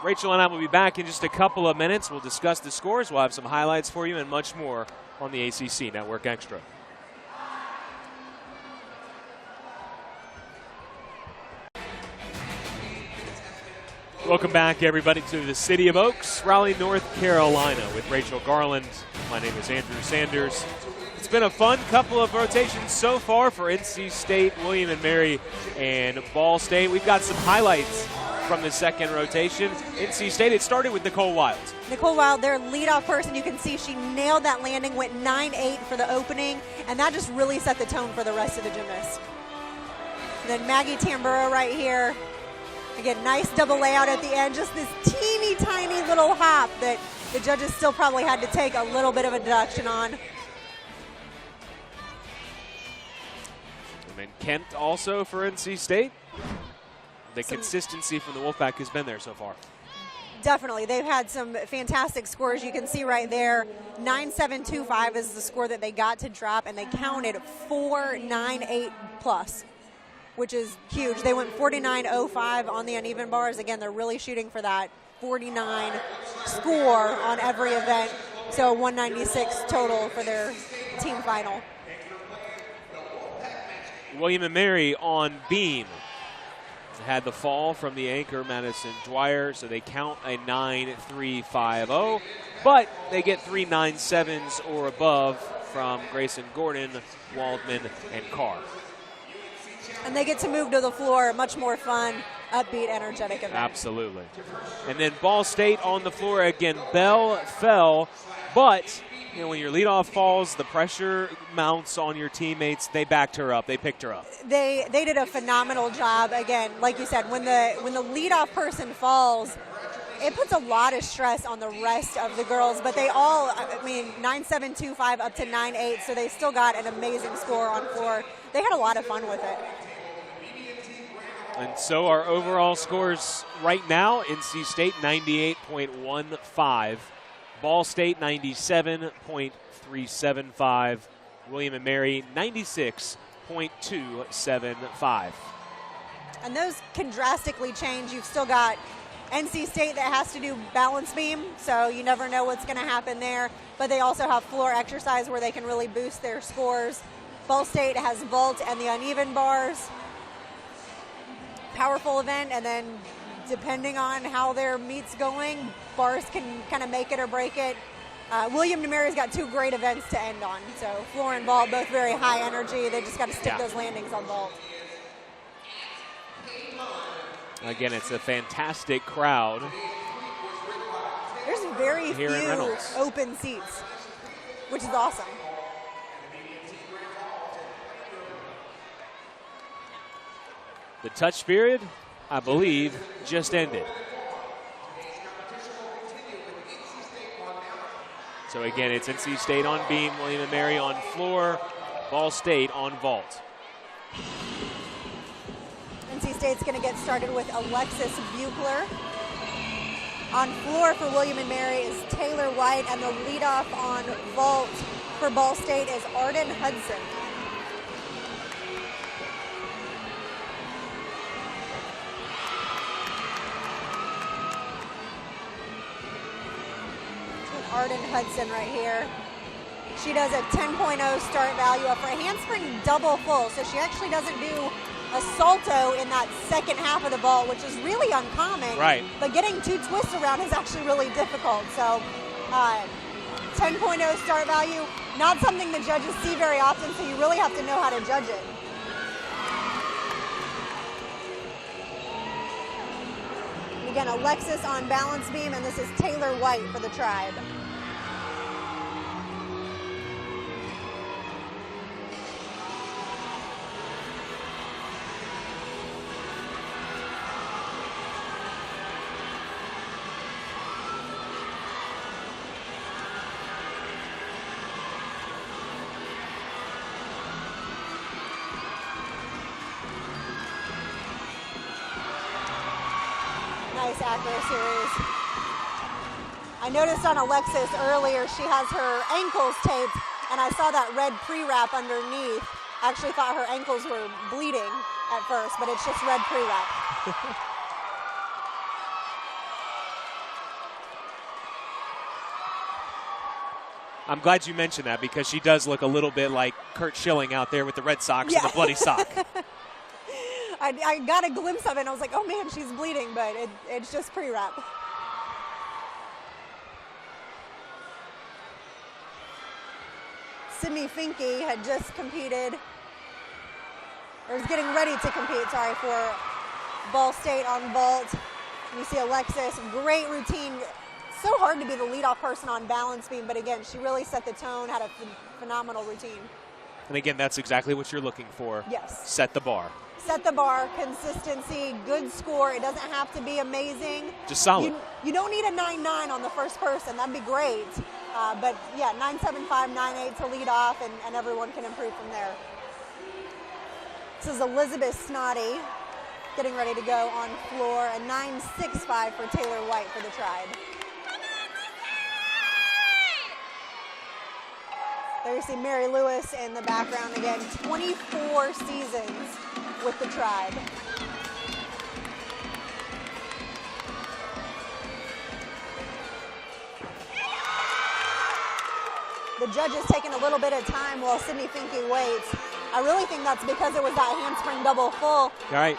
Rachel and I will be back in just a couple of minutes. We'll discuss the scores. We'll have some highlights for you and much more on the ACC Network Extra. Welcome back, everybody, to the City of Oaks, Raleigh, North Carolina, with Rachel Garland. My name is Andrew Sanders. It's been a fun couple of rotations so far for NC State, William and Mary, and Ball State. We've got some highlights from the second rotation. NC State, it started with Nicole Wild. Nicole Wild, their leadoff person, you can see she nailed that landing, went 9.8 for the opening, and that just really set the tone for the rest of the gymnasts. And then Maggie Tambura right here. Again, nice double layout at the end, just this teeny tiny little hop that the judges still probably had to take a little bit of a deduction on. And then Kent also for NC State. The consistency from the Wolfpack has been there so far. Definitely. They've had some fantastic scores. You can see right there, 9.725 is the score that they got to drop, and they counted 4.98 plus, which is huge. They went 49.05 on the uneven bars. Again, they're really shooting for that 49 score on every event. So 196 total for their team final. William & Mary on beam. Had the fall from the anchor, Madison Dwyer, so they count a 9.350, but they get 3.97s or above from Grayson Gordon, Waldman, and Carr. And they get to move to the floor, much more fun, upbeat, energetic event. Absolutely. And then Ball State on the floor again. Bell fell, but you know, when your leadoff falls, the pressure mounts on your teammates. They backed her up. They picked her up. They did a phenomenal job. Again, like you said, when the leadoff person falls, it puts a lot of stress on the rest of the girls. But they all, I mean, 9.725 up to 9.8, so they still got an amazing score on floor. They had a lot of fun with it. And so our overall scores right now, NC State 98.15. Ball State 97.375. William & Mary 96.275. And those can drastically change. You've still got NC State that has to do balance beam, so you never know what's going to happen there. But they also have floor exercise where they can really boost their scores. Ball State has vault and the uneven bars. Powerful event, and then depending on how their meet's going, bars can kind of make it or break it. William & Mary's got two great events to end on. So floor and vault, both very high energy. They just got to stick those landings on vault. Again, it's a fantastic crowd. There's very here in few Reynolds. Open seats, which is awesome. The touch period, I believe, just ended. So again, it's NC State on beam, William & Mary on floor, Ball State on vault. NC State's going to get started with Alexis Buechler. On floor for William & Mary is Taylor White, and the leadoff on vault for Ball State is Arden Hudson. Arden Hudson right here. She does a 10.0 start value of her handspring double full, so she actually doesn't do a salto in that second half of the vault, which is really uncommon. Right. But getting two twists around is actually really difficult. So 10.0 start value, not something the judges see very often, so you really have to know how to judge it. Again, Alexis on balance beam, and this is Taylor White for the Tribe. Nice acro series. I noticed on Alexis earlier she has her ankles taped, and I saw that red pre-wrap underneath. I actually thought her ankles were bleeding at first, but it's just red pre-wrap. I'm glad you mentioned that because she does look a little bit like Kurt Schilling out there with the Red Sox and the bloody sock. I got a glimpse of it, and I was like, oh, man, she's bleeding, but it's just pre-wrap. Sydney Finke had just competed, or was getting ready to compete, for Ball State on vault. You see Alexis, great routine. So hard to be the leadoff person on balance beam, but again, she really set the tone, had a phenomenal routine. And again, that's exactly what you're looking for. Yes. Set the bar. set the bar, consistency, good score. It doesn't have to be amazing. Just solid. You don't need a 9.9 on the first person. That'd be great. But yeah, 9.75, 9.8 to lead off, and everyone can improve from there. This is Elizabeth Snoddy getting ready to go on floor, a 9.65 for Taylor White for the Tribe. There you see Mary Lewis in the background again, 24 seasons with the Tribe. The judges taking a little bit of time while Sydney Finke waits. I really think that's because it was that handspring double full. Right.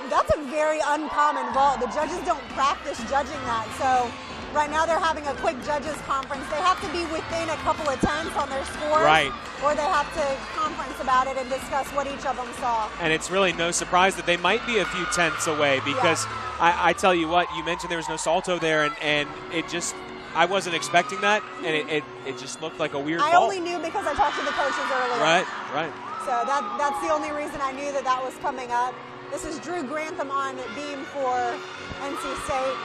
That's a very uncommon vault. The judges don't practice judging that. So right now they're having a quick judges conference. They have to be within a couple of tenths on their scores. Right. Or they have to conference about it and discuss what each of them saw. And it's really no surprise that they might be a few tenths away because I tell you what, you mentioned there was no salto there, and it just, I wasn't expecting that, and it just looked like a weird I vault. only knew because I talked to the coaches earlier. Right. So that's the only reason I knew that was coming up. This is Drew Grantham on beam for NC State.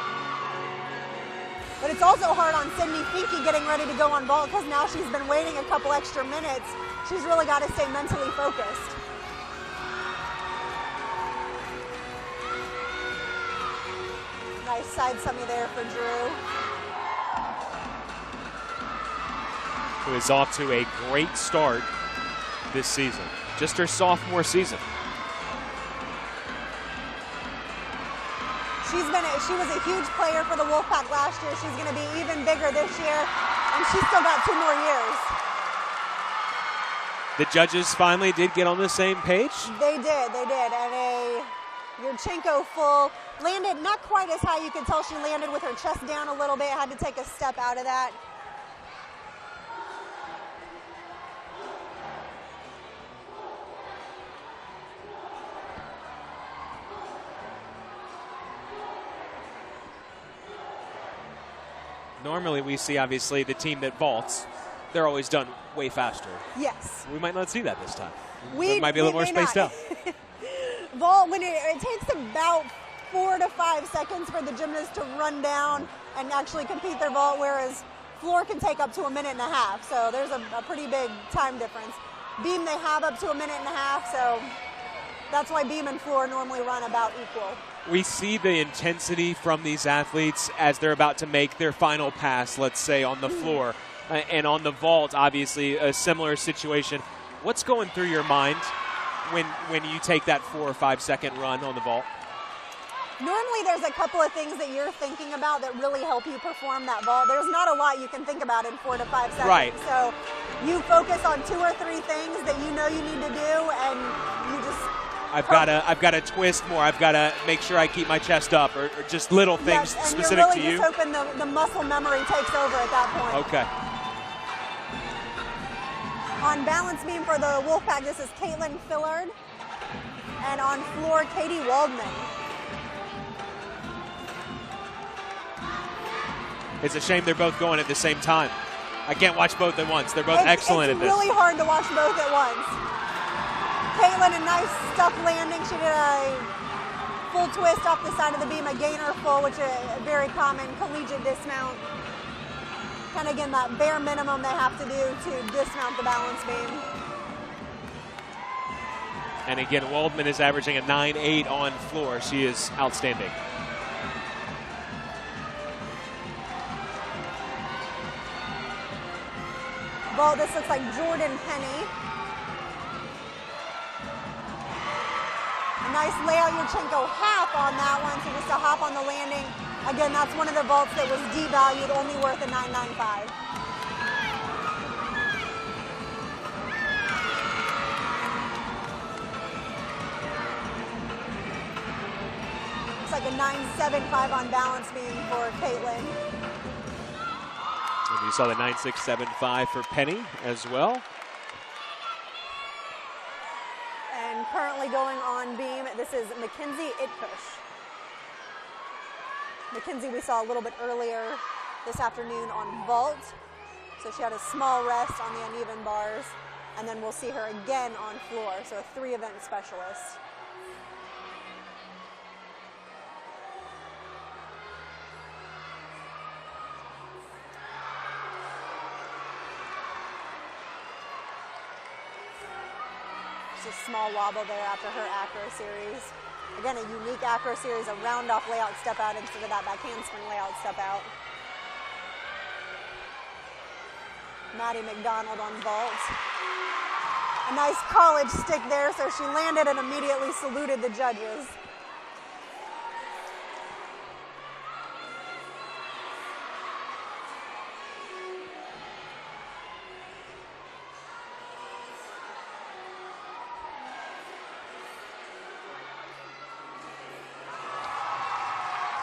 But it's also hard on Sydney Finke getting ready to go on vault because now she's been waiting a couple extra minutes. She's really got to stay mentally focused. Nice side semi there for Drew. Who is off to a great start this season. Just her sophomore season. She was a huge player for the Wolfpack last year. She's going to be even bigger this year, and she's still got 2 more years. The judges finally did get on the same page. They did, and a Yurchenko full landed not quite as high. You could tell she landed with her chest down a little bit, had to take a step out of that. Normally we see, obviously, the team that vaults, they're always done way faster. Yes. We might not see that this time. It might be a little more spaced out. Vault, when it takes about 4 to 5 seconds for the gymnast to run down and actually compete their vault, whereas floor can take up to 1.5 minutes. So there's a pretty big time difference. Beam they have up to 1.5 minutes, so that's why beam and floor normally run about equal. We see the intensity from these athletes as they're about to make their final pass, let's say, on the floor. And on the vault, obviously, a similar situation. What's going through your mind when you take that 4 or 5 second run on the vault? Normally there's a couple of things that you're thinking about that really help you perform that vault. There's not a lot you can think about in 4 to 5 seconds. Right. So you focus on 2 or 3 things that you know you need to do, and you just... I've got to twist more. I've got to make sure I keep my chest up, or just little things specific to you. You're really just hoping the muscle memory takes over at that point. Okay. On balance beam for the Wolfpack, this is Caitlin Fillard, and on floor, Katie Waldman. It's a shame they're both going at the same time. I can't watch both at once. They're both excellent at this. It's really hard to watch both at once. Caitlin, a nice stuff landing. She did a full twist off the side of the beam, a gainer full, which is a very common collegiate dismount. Kind of, again, that bare minimum they have to do to dismount the balance beam. And again, Waldman is averaging a 9.8 on floor. She is outstanding. Well, this looks like Jordan Penny. A nice layout Yurchenko half on that one, so just a hop on the landing. Again, that's one of the vaults that was devalued, only worth a 9.95. Looks like a 9.75 on balance beam for Caitlin. And you saw the 9.675 for Penny as well. And currently going on beam, this is Mackenzie Itkush. Mackenzie we saw a little bit earlier this afternoon on vault. So she had a small rest on the uneven bars. And then we'll see her again on floor, so a 3-event specialist. Just a small wobble there after her acro series. Again, a unique acro series, a round off layout step out instead of that back handspring layout step out. Maddie McDonald on vault. A nice college stick there, so she landed and immediately saluted the judges.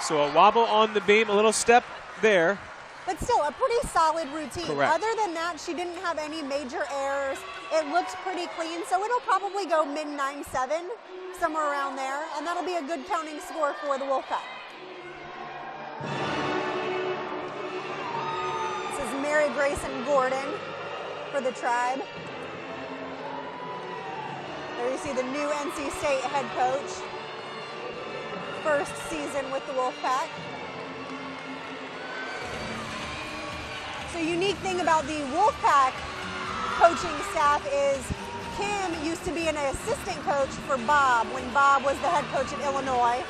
So a wobble on the beam, a little step there. But still, a pretty solid routine. Correct. Other than that, she didn't have any major errors. It looks pretty clean, so it'll probably go mid 9.7, somewhere around there, and that'll be a good counting score for the Wolfpack. This is Mary Grayson Gordon for the Tribe. There you see the new NC State head coach. First season with the Wolfpack. So unique thing about the Wolfpack coaching staff is Kim used to be an assistant coach for Bob when Bob was the head coach at Illinois.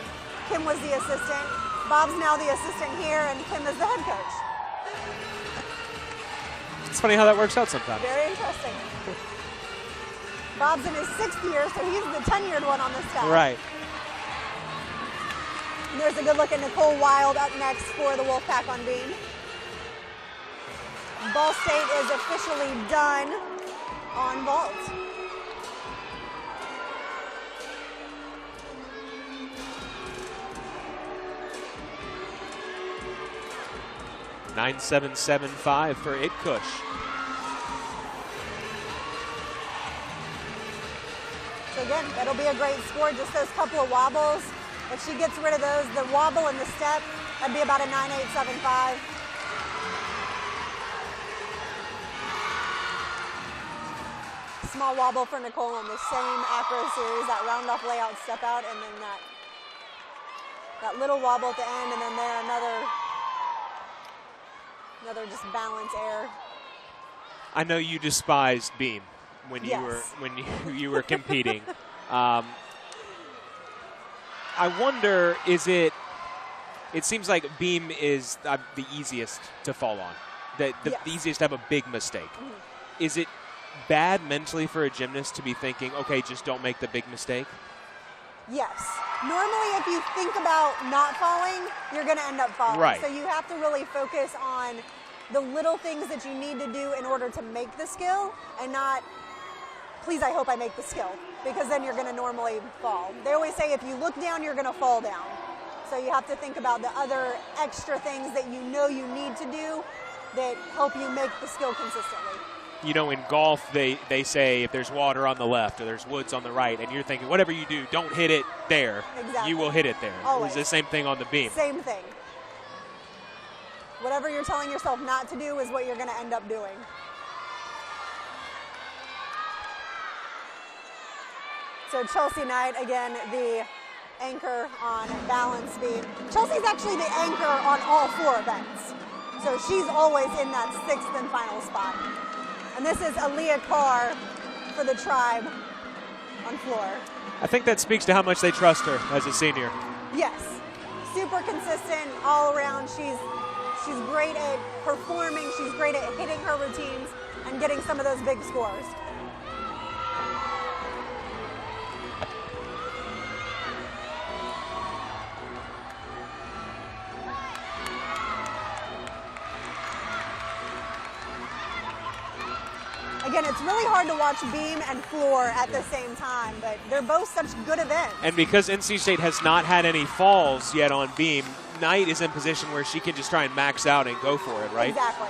Kim was the assistant. Bob's now the assistant here and Kim is the head coach. It's funny how that works out sometimes. Very interesting. Bob's in his 6th year, so he's the tenured one on the staff. Right. And there's a good look at Nicole Wild up next for the Wolfpack on beam. Ball State is officially done on vault. (9.775) for Itkush. So again, that'll be a great score, just those couple of wobbles. If she gets rid of those, the wobble and the step, that'd be about a 9.875. Small wobble for Nicole on the same acro series, that round off layout step out, and then that little wobble at the end, and then there another just balance air. I know you despised beam when you Yes. you were competing. I wonder, it seems like beam is the easiest to fall on, the Yes. easiest to have a big mistake. Mm-hmm. Is it bad mentally for a gymnast to be thinking, okay, just don't make the big mistake? Yes. Normally, if you think about not falling, you're going to end up falling. Right. So you have to really focus on the little things that you need to do in order to make the skill and not, please, I hope I make the skill, because then you're going to normally fall. They always say if you look down, you're going to fall down. So you have to think about the other extra things that you know you need to do that help you make the skill consistently. You know, in golf, they say if there's water on the left or there's woods on the right, and you're thinking, whatever you do, don't hit it there. Exactly. You will hit it there. Always. It's the same thing on the beam. Same thing. Whatever you're telling yourself not to do is what you're going to end up doing. So Chelsea Knight, again, the anchor on balance beam. Chelsea's actually the anchor on all 4 events. So she's always in that 6th and final spot. And this is Aaliyah Carr for the Tribe on floor. I think that speaks to how much they trust her as a senior. Yes, super consistent all around. She's great at performing. She's great at hitting her routines and getting some of those big scores. Again, it's really hard to watch beam and floor at the same time, but they're both such good events. And because NC State has not had any falls yet on beam, Knight is in position where she can just try and max out and go for it, right? Exactly.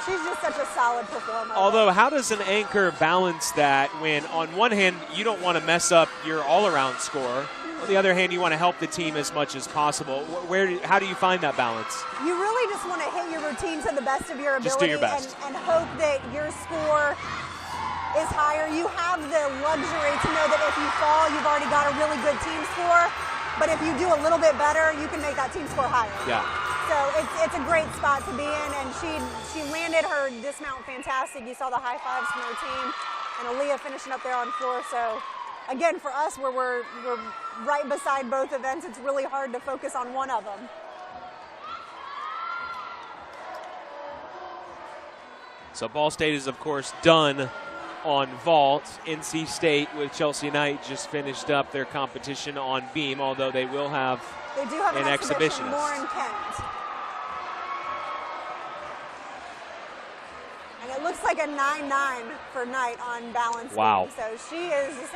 She's just such a solid performer. Although, how does an anchor balance that when, on one hand, you don't want to mess up your all-around score, on the other hand, you want to help the team as much as possible? How do you find that balance? You really just want to hit your routine to the best of your ability. Just do your best. And hope that your score is higher. You have the luxury to know that if you fall, you've already got a really good team score. But if you do a little bit better, you can make that team score higher. Yeah. So So it's a great spot to be in, and she landed her dismount fantastic. You saw the high fives from her team, and Aaliyah finishing up there on floor. So again, for us, where we're right beside both events, it's really hard to focus on one of them. So Ball State is, of course, done on vault. NC State with Chelsea Knight just finished up their competition on beam, although they will have an exhibitionist. Lauren Kent. And it looks like a 9-9 for Knight on balance. Wow. Beam. So she is just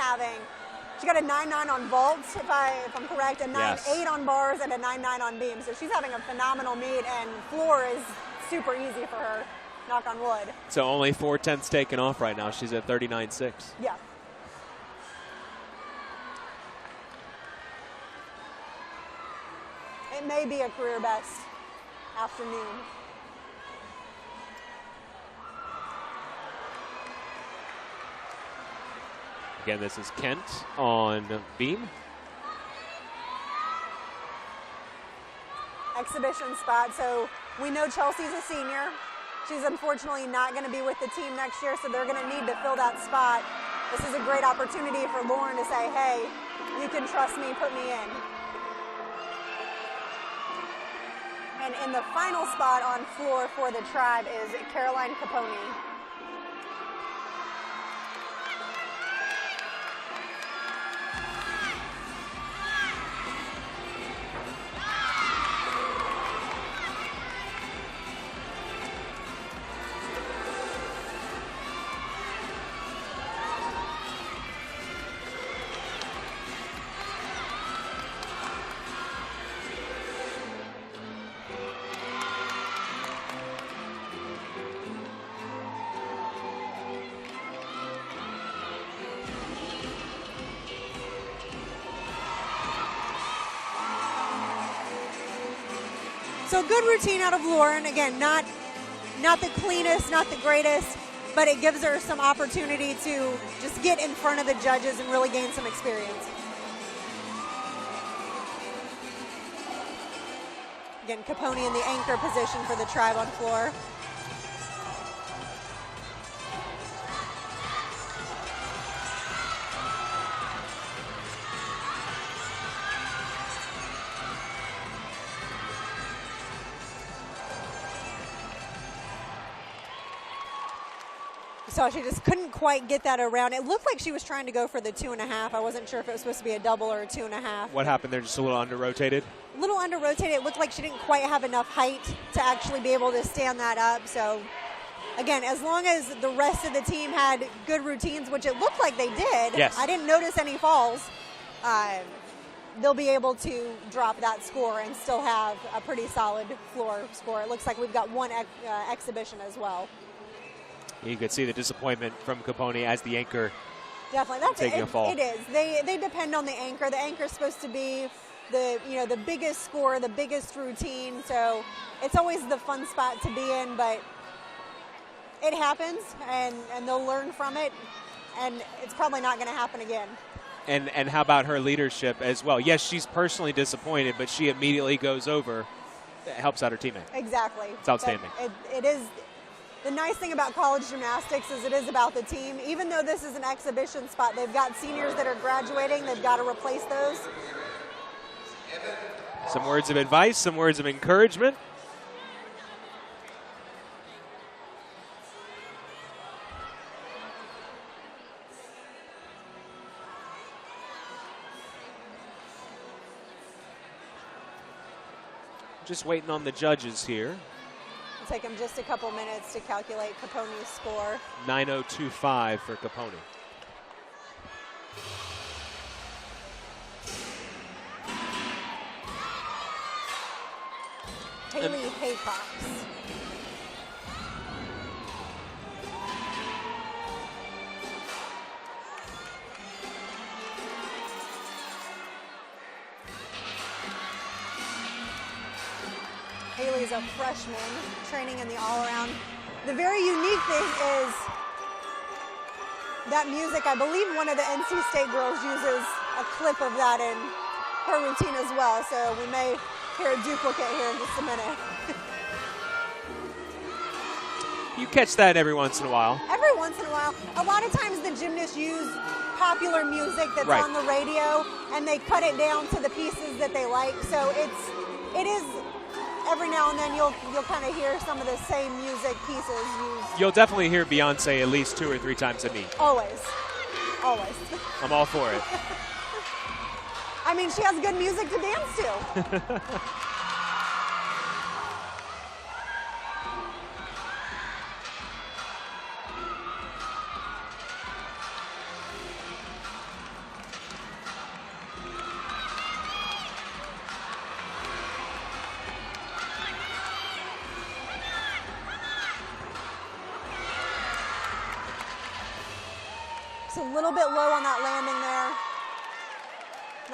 she got a 9-9 on vaults, if I'm correct, a 9-8 on bars, and a 9-9 on beam. So she's having a phenomenal meet, and floor is super easy for her. Knock on wood. So only 4/10 taken off right now. She's at 39.6. Yeah. It may be a career best afternoon. Again, this is Kent on beam. Exhibition spot. So we know Chelsea's a senior. She's unfortunately not going to be with the team next year, so they're going to need to fill that spot. This is a great opportunity for Lauren to say, hey, you can trust me, put me in. And in the final spot on floor for the tribe is Caroline Capone. So good routine out of Lauren. Again, not the cleanest, not the greatest, but it gives her some opportunity to just get in front of the judges and really gain some experience. Again, Capone in the anchor position for the tribe on floor. So she just couldn't quite get that around. It looked like she was trying to go for the 2.5. I wasn't sure if it was supposed to be a double or a 2.5. What happened there? Just a little under-rotated? A little under-rotated. It looked like she didn't quite have enough height to actually be able to stand that up. So, again, as long as the rest of the team had good routines, which it looked like they did. Yes. I didn't notice any falls. They'll be able to drop that score and still have a pretty solid floor score. It looks like we've got one exhibition as well. You could see the disappointment from Capone as the anchor. Definitely, that's taking a fall. It is. They depend on the anchor. The anchor is supposed to be the biggest score, the biggest routine. So it's always the fun spot to be in, but it happens, and they'll learn from it, and it's probably not going to happen again. And how about her leadership as well? Yes, she's personally disappointed, but she immediately goes over, helps out her teammate. Exactly. It's outstanding. It is. The nice thing about college gymnastics is it is about the team. Even though this is an exhibition spot, they've got seniors that are graduating. They've got to replace those. Some words of advice, some words of encouragement. Just waiting on the judges here. It'll take them just a couple minutes to calculate Capone's score. 9.025 for Capone. Haley Haycox. Haley's a freshman training in the all-around. The very unique thing is that music. I believe one of the NC State girls uses a clip of that in her routine as well. So we may hear a duplicate here in just a minute. You catch that every once in a while. Every once in a while. A lot of times the gymnasts use popular music that's right. on the radio, and they cut it down to the pieces that they like. So it is every now and then you'll kind of hear some of the same music pieces used. You'll definitely hear Beyonce at least 2 or 3 times a meet. Always. Always. I'm all for it. I mean, she has good music to dance to. It's a little bit low on that landing there.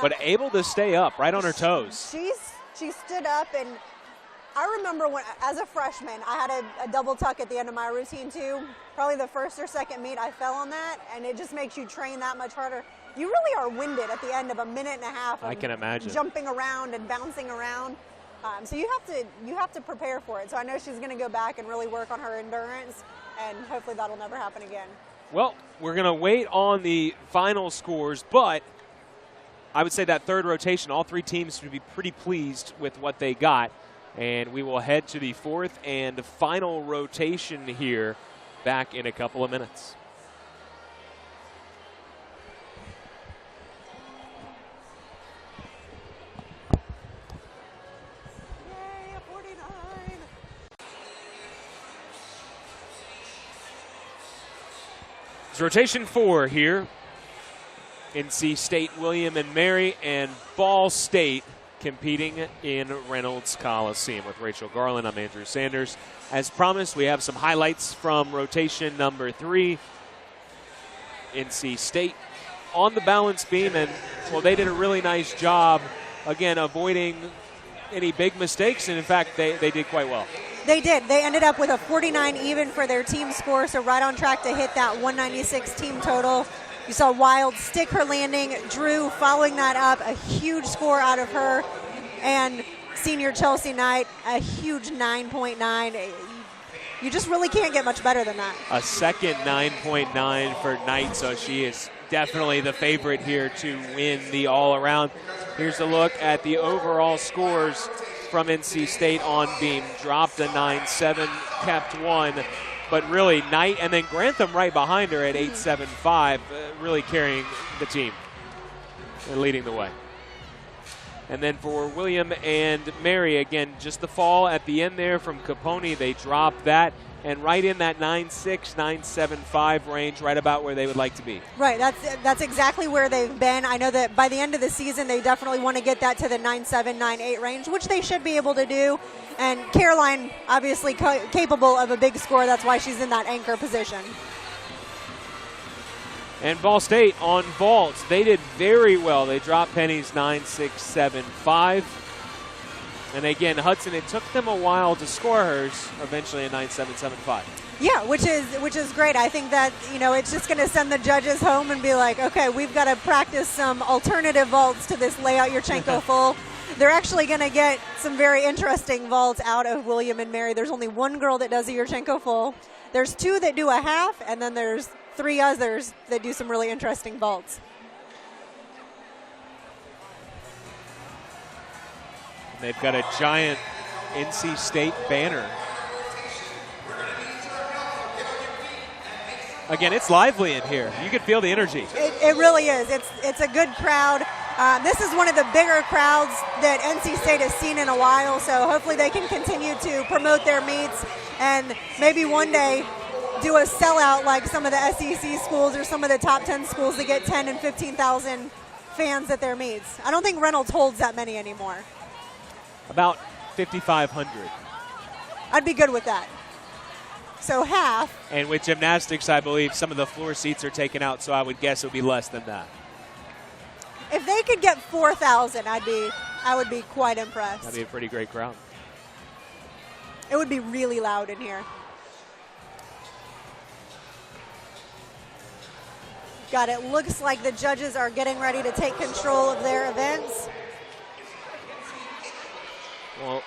But able to stay up, right on her toes. She stood up, and I remember when, as a freshman, I had a double tuck at the end of my routine too. Probably the first or second meet, I fell on that, and it just makes you train that much harder. You really are winded at the end of a minute and a half. Of I can imagine. Jumping around and bouncing around. So you have to prepare for it. So I know she's going to go back and really work on her endurance, and hopefully that'll never happen again. Well, we're going to wait on the final scores, but I would say that third rotation, all 3 teams should be pretty pleased with what they got. And we will head to the 4th and final rotation here back in a couple of minutes. Yay, 49. It's rotation 4 here. NC State, William and Mary, and Ball State competing in Reynolds Coliseum. With Rachel Garland, I'm Andrew Sanders. As promised, we have some highlights from rotation number 3. NC State on the balance beam, and well, they did a really nice job, again, avoiding any big mistakes, and in fact, they did quite well. They did. They ended up with a 49 even for their team score, so right on track to hit that 196 team total. You saw Wild stick her landing. Drew following that up, a huge score out of her. And senior Chelsea Knight, a huge 9.9. You just really can't get much better than that. A second 9.9 for Knight, so she is definitely the favorite here to win the all-around. Here's a look at the overall scores from NC State on beam. Dropped a 9.7, kept 1. But really, Knight and then Grantham right behind her at 8.75, really carrying the team and leading the way. And then for William and Mary, again, just the fall at the end there from Capone, they dropped that. And right in that 9.6, 9.75 range, right about where they would like to be. Right, that's exactly where they've been. I know that by the end of the season, they definitely want to get that to the 9.7, 9.8 range, which they should be able to do. And Caroline, obviously capable of a big score. That's why she's in that anchor position. And Ball State on vaults, they did very well. They dropped Penny's 9.675. And again, Hudson, it took them a while to score hers, eventually a 9.775. Yeah, which is great. I think that, it's just going to send the judges home and be like, okay, we've got to practice some alternative vaults to this layout Yurchenko full. They're actually going to get some very interesting vaults out of William and Mary. There's only one girl that does a Yurchenko full. There's 2 that do a half, and then there's 3 others that do some really interesting vaults. They've got a giant NC State banner. Again, it's lively in here. You can feel the energy. It really is. It's a good crowd. This is one of the bigger crowds that NC State has seen in a while, so hopefully they can continue to promote their meets and maybe one day do a sellout like some of the SEC schools or some of the top 10 schools that get 10 and 15,000 fans at their meets. I don't think Reynolds holds that many anymore. About 5,500. I'd be good with that. So half. And with gymnastics, I believe some of the floor seats are taken out, so I would guess it would be less than that. If they could get 4,000, I would be quite impressed. That'd be a pretty great crowd. It would be really loud in here. God, it looks like the judges are getting ready to take control of their events. Well,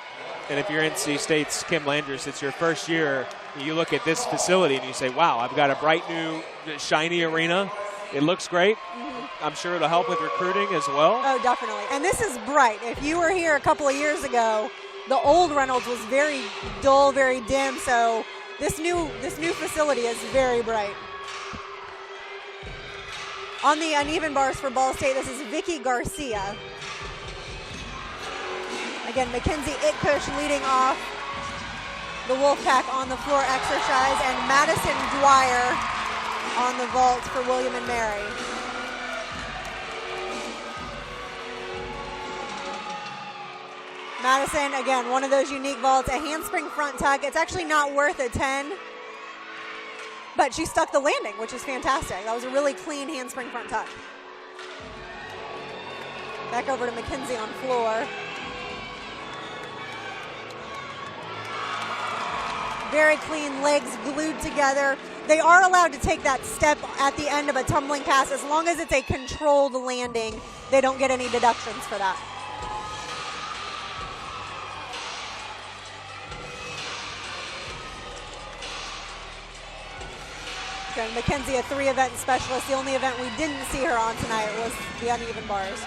and if you're NC State's Kim Landers, it's your first year, you look at this facility and you say, wow, I've got a bright new shiny arena. It looks great. I'm sure it'll help with recruiting as well. Oh, definitely. And this is bright. If you were here a couple of years ago, the old Reynolds was very dull, very dim. So this new facility is very bright. On the uneven bars for Ball State, this is Vicky Garcia. Again, Mackenzie Itkush leading off the Wolfpack on the floor exercise, and Madison Dwyer on the vault for William and Mary. Madison, again, one of those unique vaults, a handspring front tuck. It's actually not worth a 10, but she stuck the landing, which is fantastic. That was a really clean handspring front tuck. Back over to Mackenzie on floor. Very clean legs glued together. They are allowed to take that step at the end of a tumbling pass as long as it's a controlled landing. They don't get any deductions for that. Again, Mackenzie, a 3-event specialist. The only event we didn't see her on tonight was the uneven bars.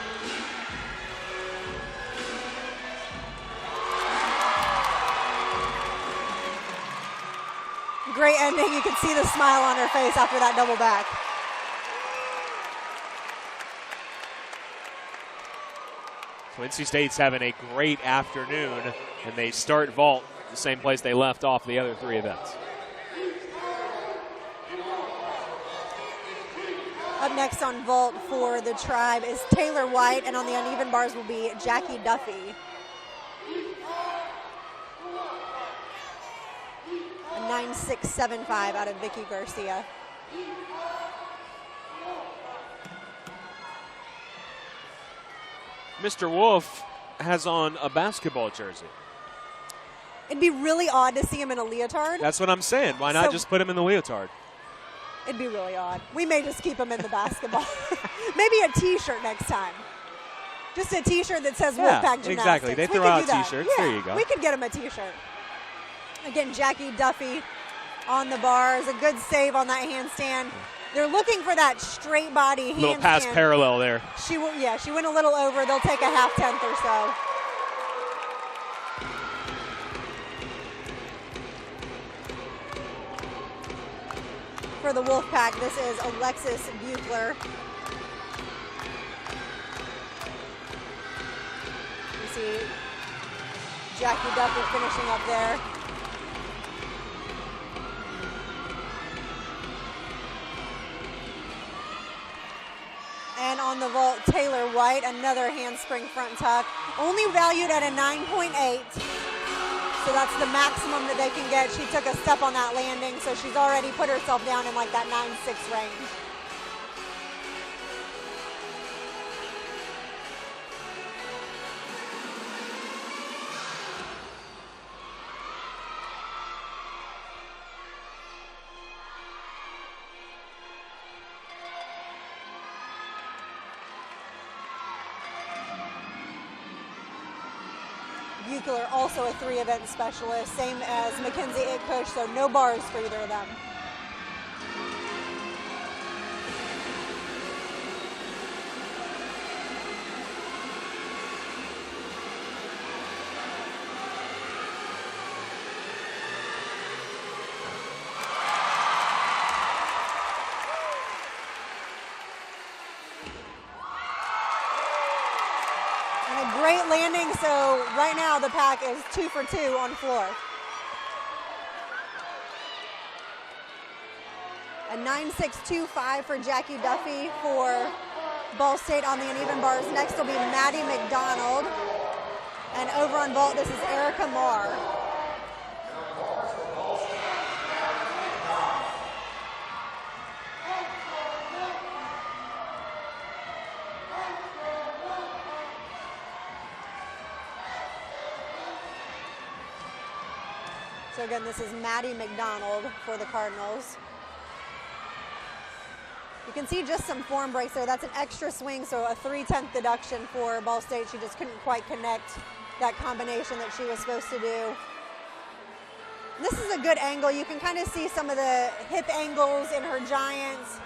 Great ending. You can see the smile on her face after that double back. So NC State's having a great afternoon, and they start vault the same place they left off the other 3 events. Up next on vault for the Tribe is Taylor White, and on the uneven bars will be Jackie Duffy. A 9.675 out of Vicky Garcia. Mr. Wolf has on a basketball jersey. It'd be really odd to see him in a leotard. That's what I'm saying. Why not just put him in the leotard? It'd be really odd. We may just keep him in the basketball. Maybe a T-shirt next time. Just a T-shirt that says Wolfpack Gymnastics. Exactly. They throw out T-shirts. Yeah, there you go. We could get him a T-shirt. Again, Jackie Duffy on the bars. A good save on that handstand. They're looking for that straight body handstand. Little pass parallel there. She went a little over. They'll take a half-tenth or so. For the Wolfpack, this is Alexis Buechler. You see Jackie Duffy finishing up there. And on the vault, Taylor White, another handspring front tuck, only valued at a 9.8. So that's the maximum that they can get. She took a step on that landing, so she's already put herself down in like that 9.6 range. Buechler, also a 3-event specialist, same as Mackenzie Itkush, so no bars for either of them. Great landing, so right now the pack is 2 for 2 on floor. A 9.625 for Jackie Duffy for Ball State on the uneven bars. Next will be Maddie McDonald. And over on vault, this is Erica Marr. So again, this is Maddie McDonald for the Cardinals. You can see just some form breaks there. That's an extra swing, so a 3/10 deduction for Ball State. She just couldn't quite connect that combination that she was supposed to do. This is a good angle. You can kind of see some of the hip angles in her giants.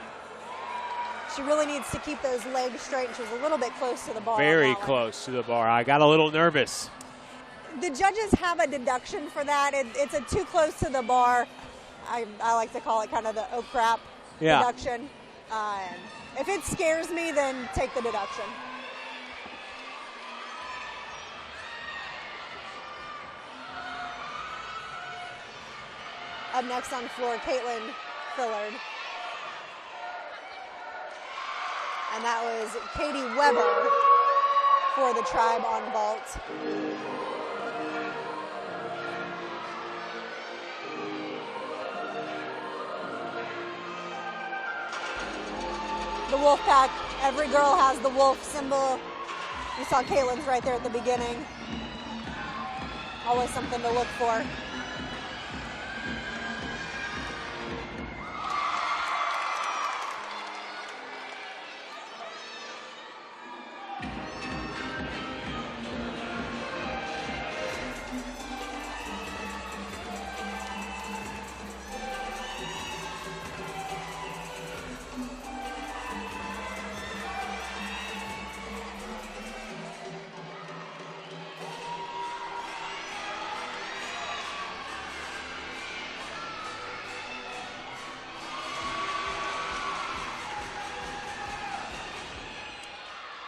She really needs to keep those legs straight, and she was a little bit close to the bar. Very close to the bar. I got a little nervous. The judges have a deduction for that. It's a too close to the bar. I like to call it kind of the oh crap deduction. If it scares me, then take the deduction. Up next on floor, Caitlin Fillard. And that was Katie Weber for the Tribe on vault. The wolf pack, every girl has the wolf symbol. You saw Caitlin's right there at the beginning. Always something to look for.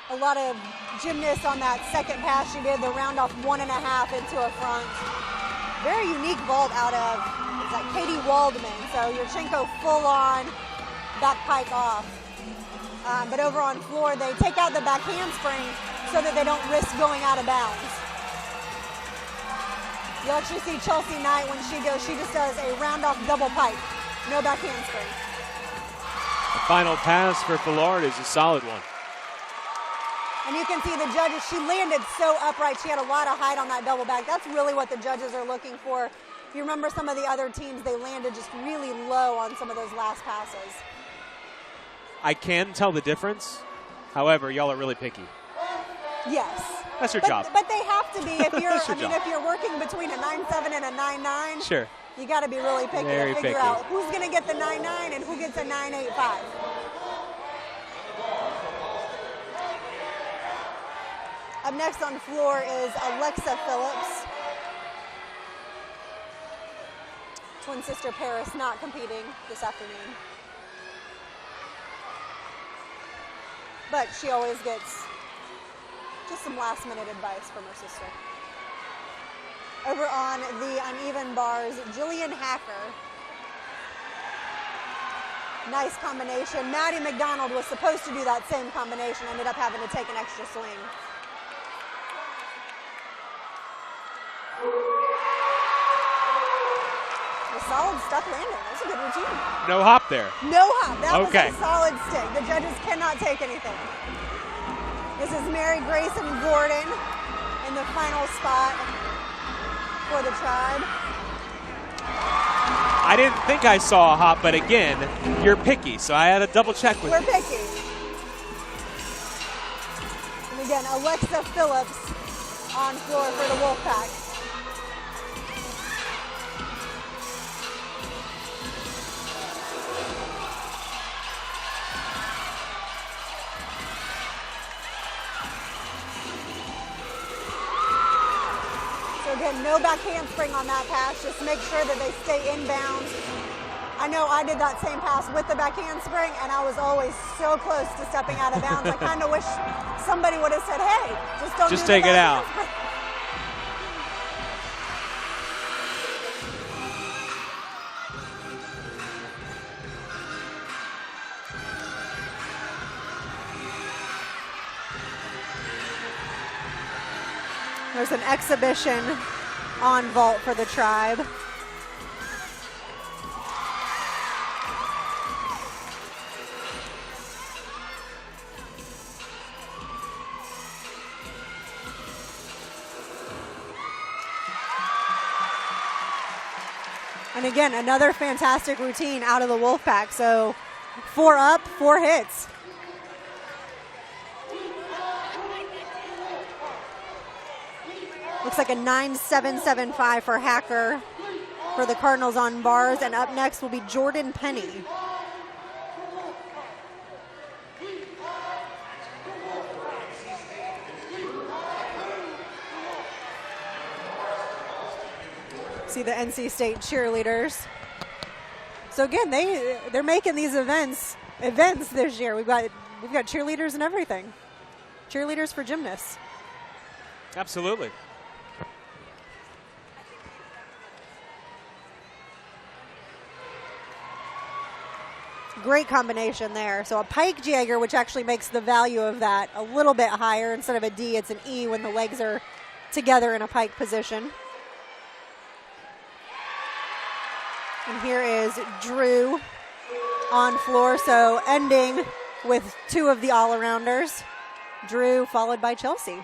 A lot of gymnasts on that second pass she did, the round off 1.5 into a front. Very unique vault out of, is that Katie Waldman. So Yurchenko full on, back pike off. But over on floor, they take out the back handspring so that they don't risk going out of bounds. You'll actually see Chelsea Knight when she goes, she just does a round off double pike, no back handspring. The final pass for Fillard is a solid one. And you can see the judges, she landed so upright. She had a lot of height on that double back. That's really what the judges are looking for. If you remember some of the other teams, they landed just really low on some of those last passes. I can tell the difference. However, y'all are really picky. Yes. That's your job. But they have to be. If you're, if you're working between a 9.7 and a 9.9, sure, you got to be really picky Very to figure picky. out who's going to get the 9.9 and who gets a 9.85. Up next on floor is Alexa Phillips. Twin sister Paris not competing this afternoon. But she always gets just some last minute advice from her sister. Over on the uneven bars, Jillian Hacker. Nice combination. Maddie McDonald was supposed to do that same combination, ended up having to take an extra swing. A solid stuck landing. That's a good routine. no hop there. No hop. That Okay. was a solid stick. The judges cannot take anything. This is Mary Grayson Gordon in the final spot for the Tribe. I didn't think I saw a hop, but again, you're picky, so I had to double check with We're you. picky. And again, Alexa Phillips on floor for the Wolfpack. So again, no back handspring on that pass. Just make sure that they stay inbounds. I know I did that same pass with the back handspring, and I was always so close to stepping out of bounds. I kind of wish somebody would have said, hey, just take it out. There's an exhibition on vault for the Tribe. And again, another fantastic routine out of the Wolfpack. So 4 up, 4 hits. Looks like a 9.775 for Hacker for the Cardinals on bars. And up next will be Jordan Penny. See the NC State cheerleaders. So again, they're making these events this year. We've got cheerleaders and everything. Cheerleaders for gymnasts. Absolutely. Great combination there. So a pike Jaeger, which actually makes the value of that a little bit higher. Instead of a D, it's an E when the legs are together in a pike position. And here is Drew on floor, so ending with two of the all-arounders. Drew followed by Chelsea.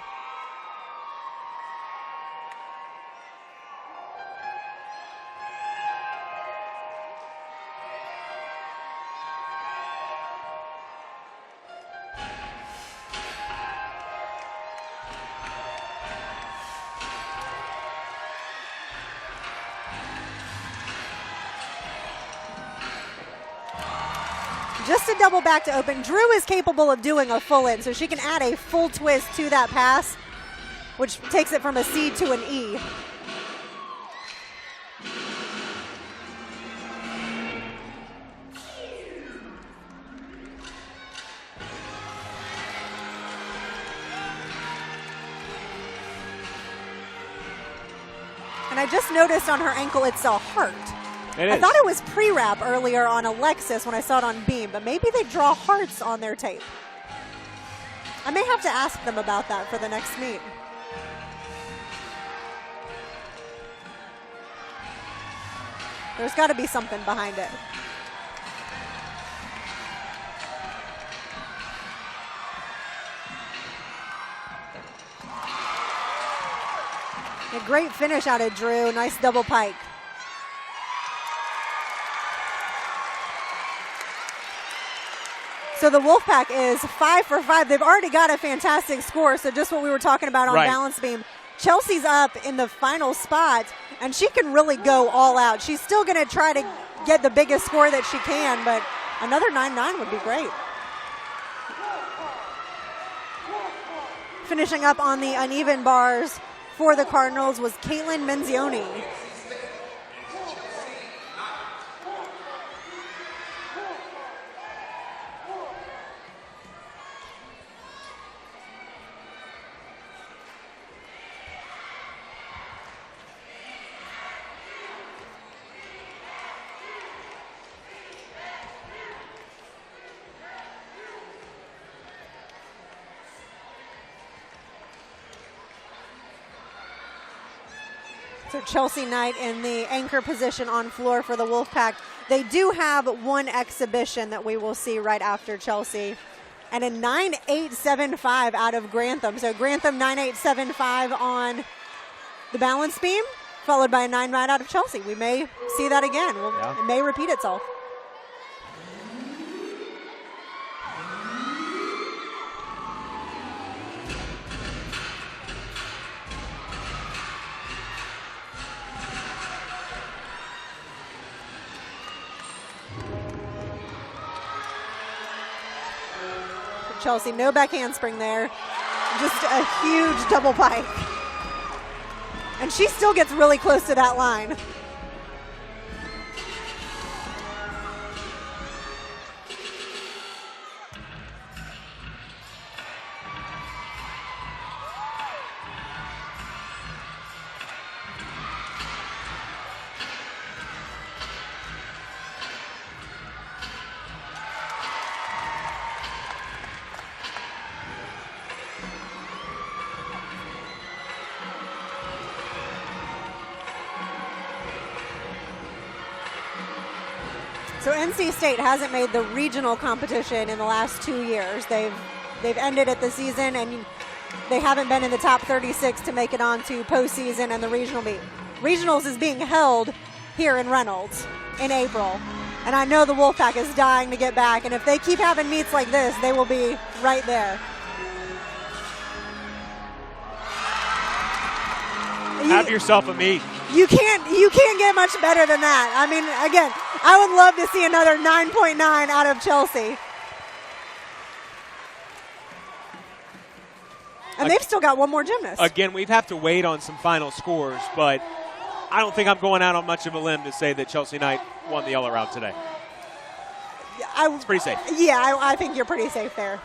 Just a double back to open. Drew is capable of doing a full in, so she can add a full twist to that pass, which takes it from a C to an E. And I just noticed on her ankle it's a heart. I thought it was pre-wrap earlier on Alexis when I saw it on Beam, but maybe they draw hearts on their tape. I may have to ask them about that for the next meet. There's got to be something behind it. A great finish out of Drew. Nice double pike. So the Wolfpack is 5 for 5. They've already got a fantastic score. So just what we were talking about on balance beam. Chelsea's up in the final spot, and she can really go all out. She's still going to try to get the biggest score that she can, but another 9-9 would be great. Finishing up on the uneven bars for the Cardinals was Caitlin Menzioni. So Chelsea Knight in the anchor position on floor for the Wolfpack. They do have one exhibition that we will see right after Chelsea. And a 9.875 out of Grantham. So Grantham 9.875 on the balance beam, followed by a 9.9 out of Chelsea. We may see that again. It may repeat itself. Chelsea, no back handspring there. Just a huge double pike. And she still gets really close to that line. So NC State hasn't made the regional competition in the last 2 years. They've ended at the season, and they haven't been in the top 36 to make it on to postseason and the regional meet. Regionals is being held here in Reynolds in April. And I know the Wolfpack is dying to get back, and if they keep having meets like this, they will be right there. Have yourself a meet. You can't get much better than that. I mean, again, I would love to see another 9.9 out of Chelsea. And they've still got one more gymnast. Again, we'd have to wait on some final scores, but I don't think I'm going out on much of a limb to say that Chelsea Knight won the yellow route today. It's pretty safe. Yeah, I think you're pretty safe there.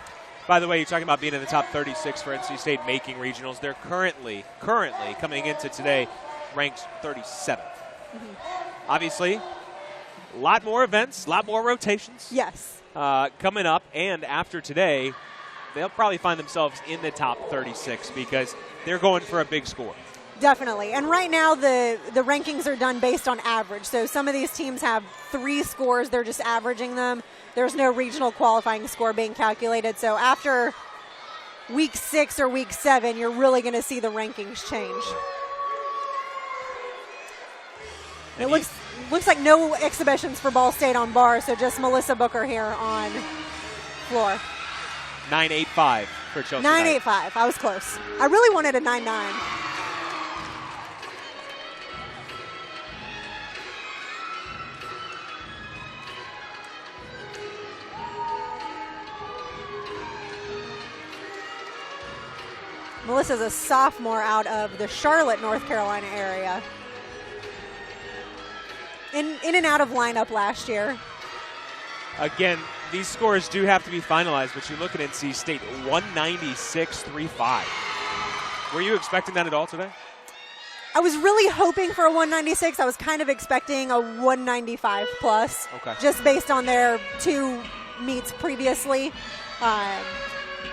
By the way, you're talking about being in the top 36 for NC State making regionals. They're currently coming into today ranked 37th. Mm-hmm. Obviously, a lot more events, a lot more rotations. Yes. Coming up, and after today, they'll probably find themselves in the top 36 because they're going for a big score. Definitely. And right now the rankings are done based on average. So some of these teams have 3 scores. They're just averaging them. There's no regional qualifying score being calculated. So after week 6 or week 7, you're really going to see the rankings change. It looks like no exhibitions for Ball State on bar, so just Melissa Booker here on floor. 9.85 for Chelsea. 9.85. I was close. I really wanted a 9.9. Melissa's a sophomore out of the Charlotte, North Carolina area. In and out of lineup last year. Again, these scores do have to be finalized, but you look at NC State, 196.35. Were you expecting that at all today? I was really hoping for a 196. I was kind of expecting a 195 plus, just based on their 2 meets previously.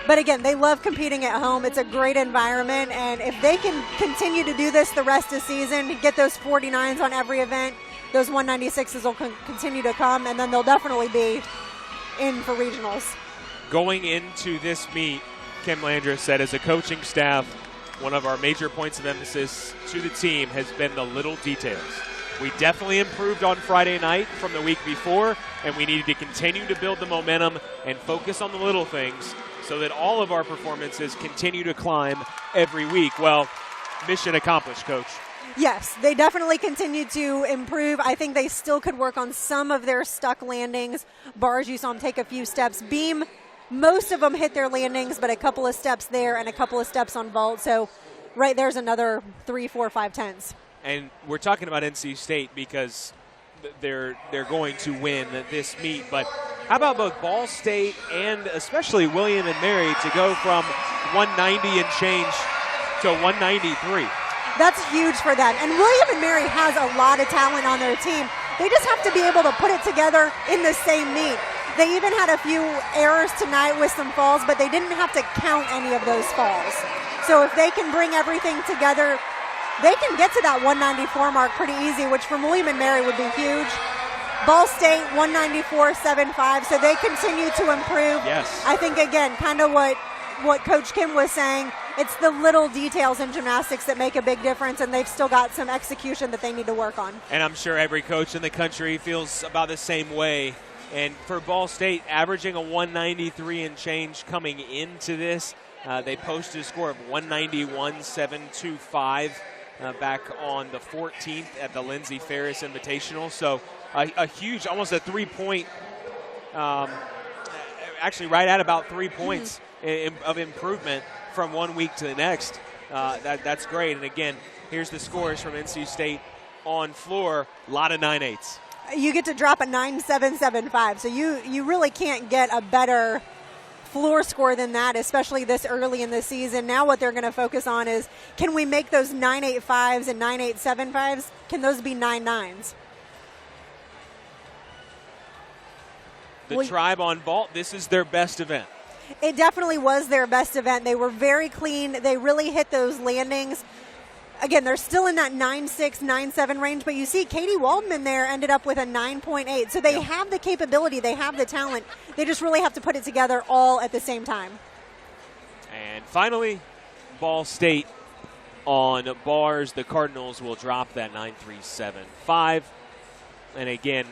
But again, they love competing at home. It's a great environment, and if they can continue to do this the rest of the season, get those 49s on every event, those 196s will continue to come, and then they'll definitely be in for regionals. Going into this meet, Kim Landreth said, as a coaching staff, one of our major points of emphasis to the team has been the little details. We definitely improved on Friday night from the week before, and we needed to continue to build the momentum and focus on the little things so that all of our performances continue to climb every week. Well, mission accomplished, Coach. Yes, they definitely continue to improve. I think they still could work on some of their stuck landings. Bars, you saw them take a few steps. Beam, most of them hit their landings, but a couple of steps there and a couple of steps on vault. So right there's another 3, 4, 5 tenths. And we're talking about NC State because they're going to win this meet. But how about both Ball State and especially William and Mary to go from 190 and change to 193? That's huge for them. And William and Mary has a lot of talent on their team. They just have to be able to put it together in the same meet. They even had a few errors tonight with some falls, but they didn't have to count any of those falls. So if they can bring everything together, they can get to that 194 mark pretty easy, which for William and Mary would be huge. Ball State, 194.75, so they continue to improve. Yes. I think, again, kind of what Coach Kim was saying, it's the little details in gymnastics that make a big difference, and they've still got some execution that they need to work on. And I'm sure every coach in the country feels about the same way. And for Ball State, averaging a 193 and change coming into this, they posted a score of 191.725 back on the 14th at the Lindsey Ferris Invitational. So a huge, almost a 3-point, actually right at about 3 points of improvement from one week to the next. That's great. And again, here's the scores from NC State on floor. A lot of 9.8s. You get to drop a 9.775, so you really can't get a better floor score than that, especially this early in the season. Now what they're going to focus on is, can we make those 9.85s and 9.875s? Can those be 9.9s? The Tribe on vault, this is their best event. It definitely was their best event. They were very clean. They really hit those landings. Again, they're still in that 9.6, 9.7 range, but you see Katie Waldman there ended up with a 9.8. So they have the capability. They have the talent. They just really have to put it together all at the same time. And finally, Ball State on bars. The Cardinals will drop that 9.375. And again,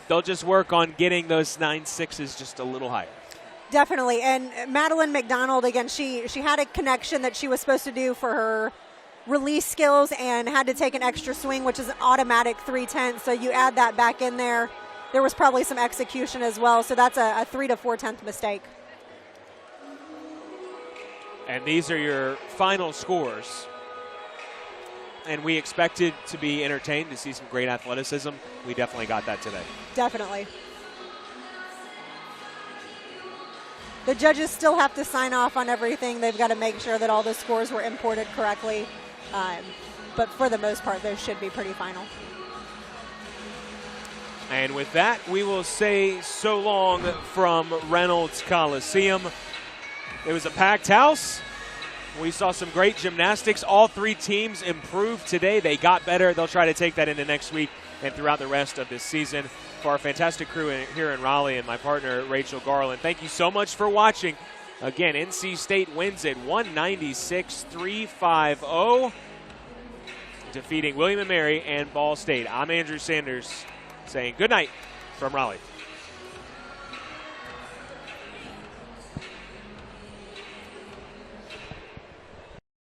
they'll just work on getting those 9.6s just a little higher. Definitely. And Madeline McDonald, again, she had a connection that she was supposed to do for her release skills and had to take an extra swing, which is an automatic 3/10. So you add that back in there. There was probably some execution as well. So that's a 3 to 4/10 mistake. And these are your final scores. And we expected to be entertained, to see some great athleticism. We definitely got that today. Definitely. The judges still have to sign off on everything. They've got to make sure that all the scores were imported correctly. But for the most part, those should be pretty final. And with that, we will say so long from Reynolds Coliseum. It was a packed house. We saw some great gymnastics. All three teams improved today. They got better. They'll try to take that into next week and throughout the rest of this season. For our fantastic crew here in Raleigh and my partner, Rachel Garland, thank you so much for watching. Again, NC State wins it 196-350, defeating William & Mary and Ball State. I'm Andrew Sanders saying good night from Raleigh.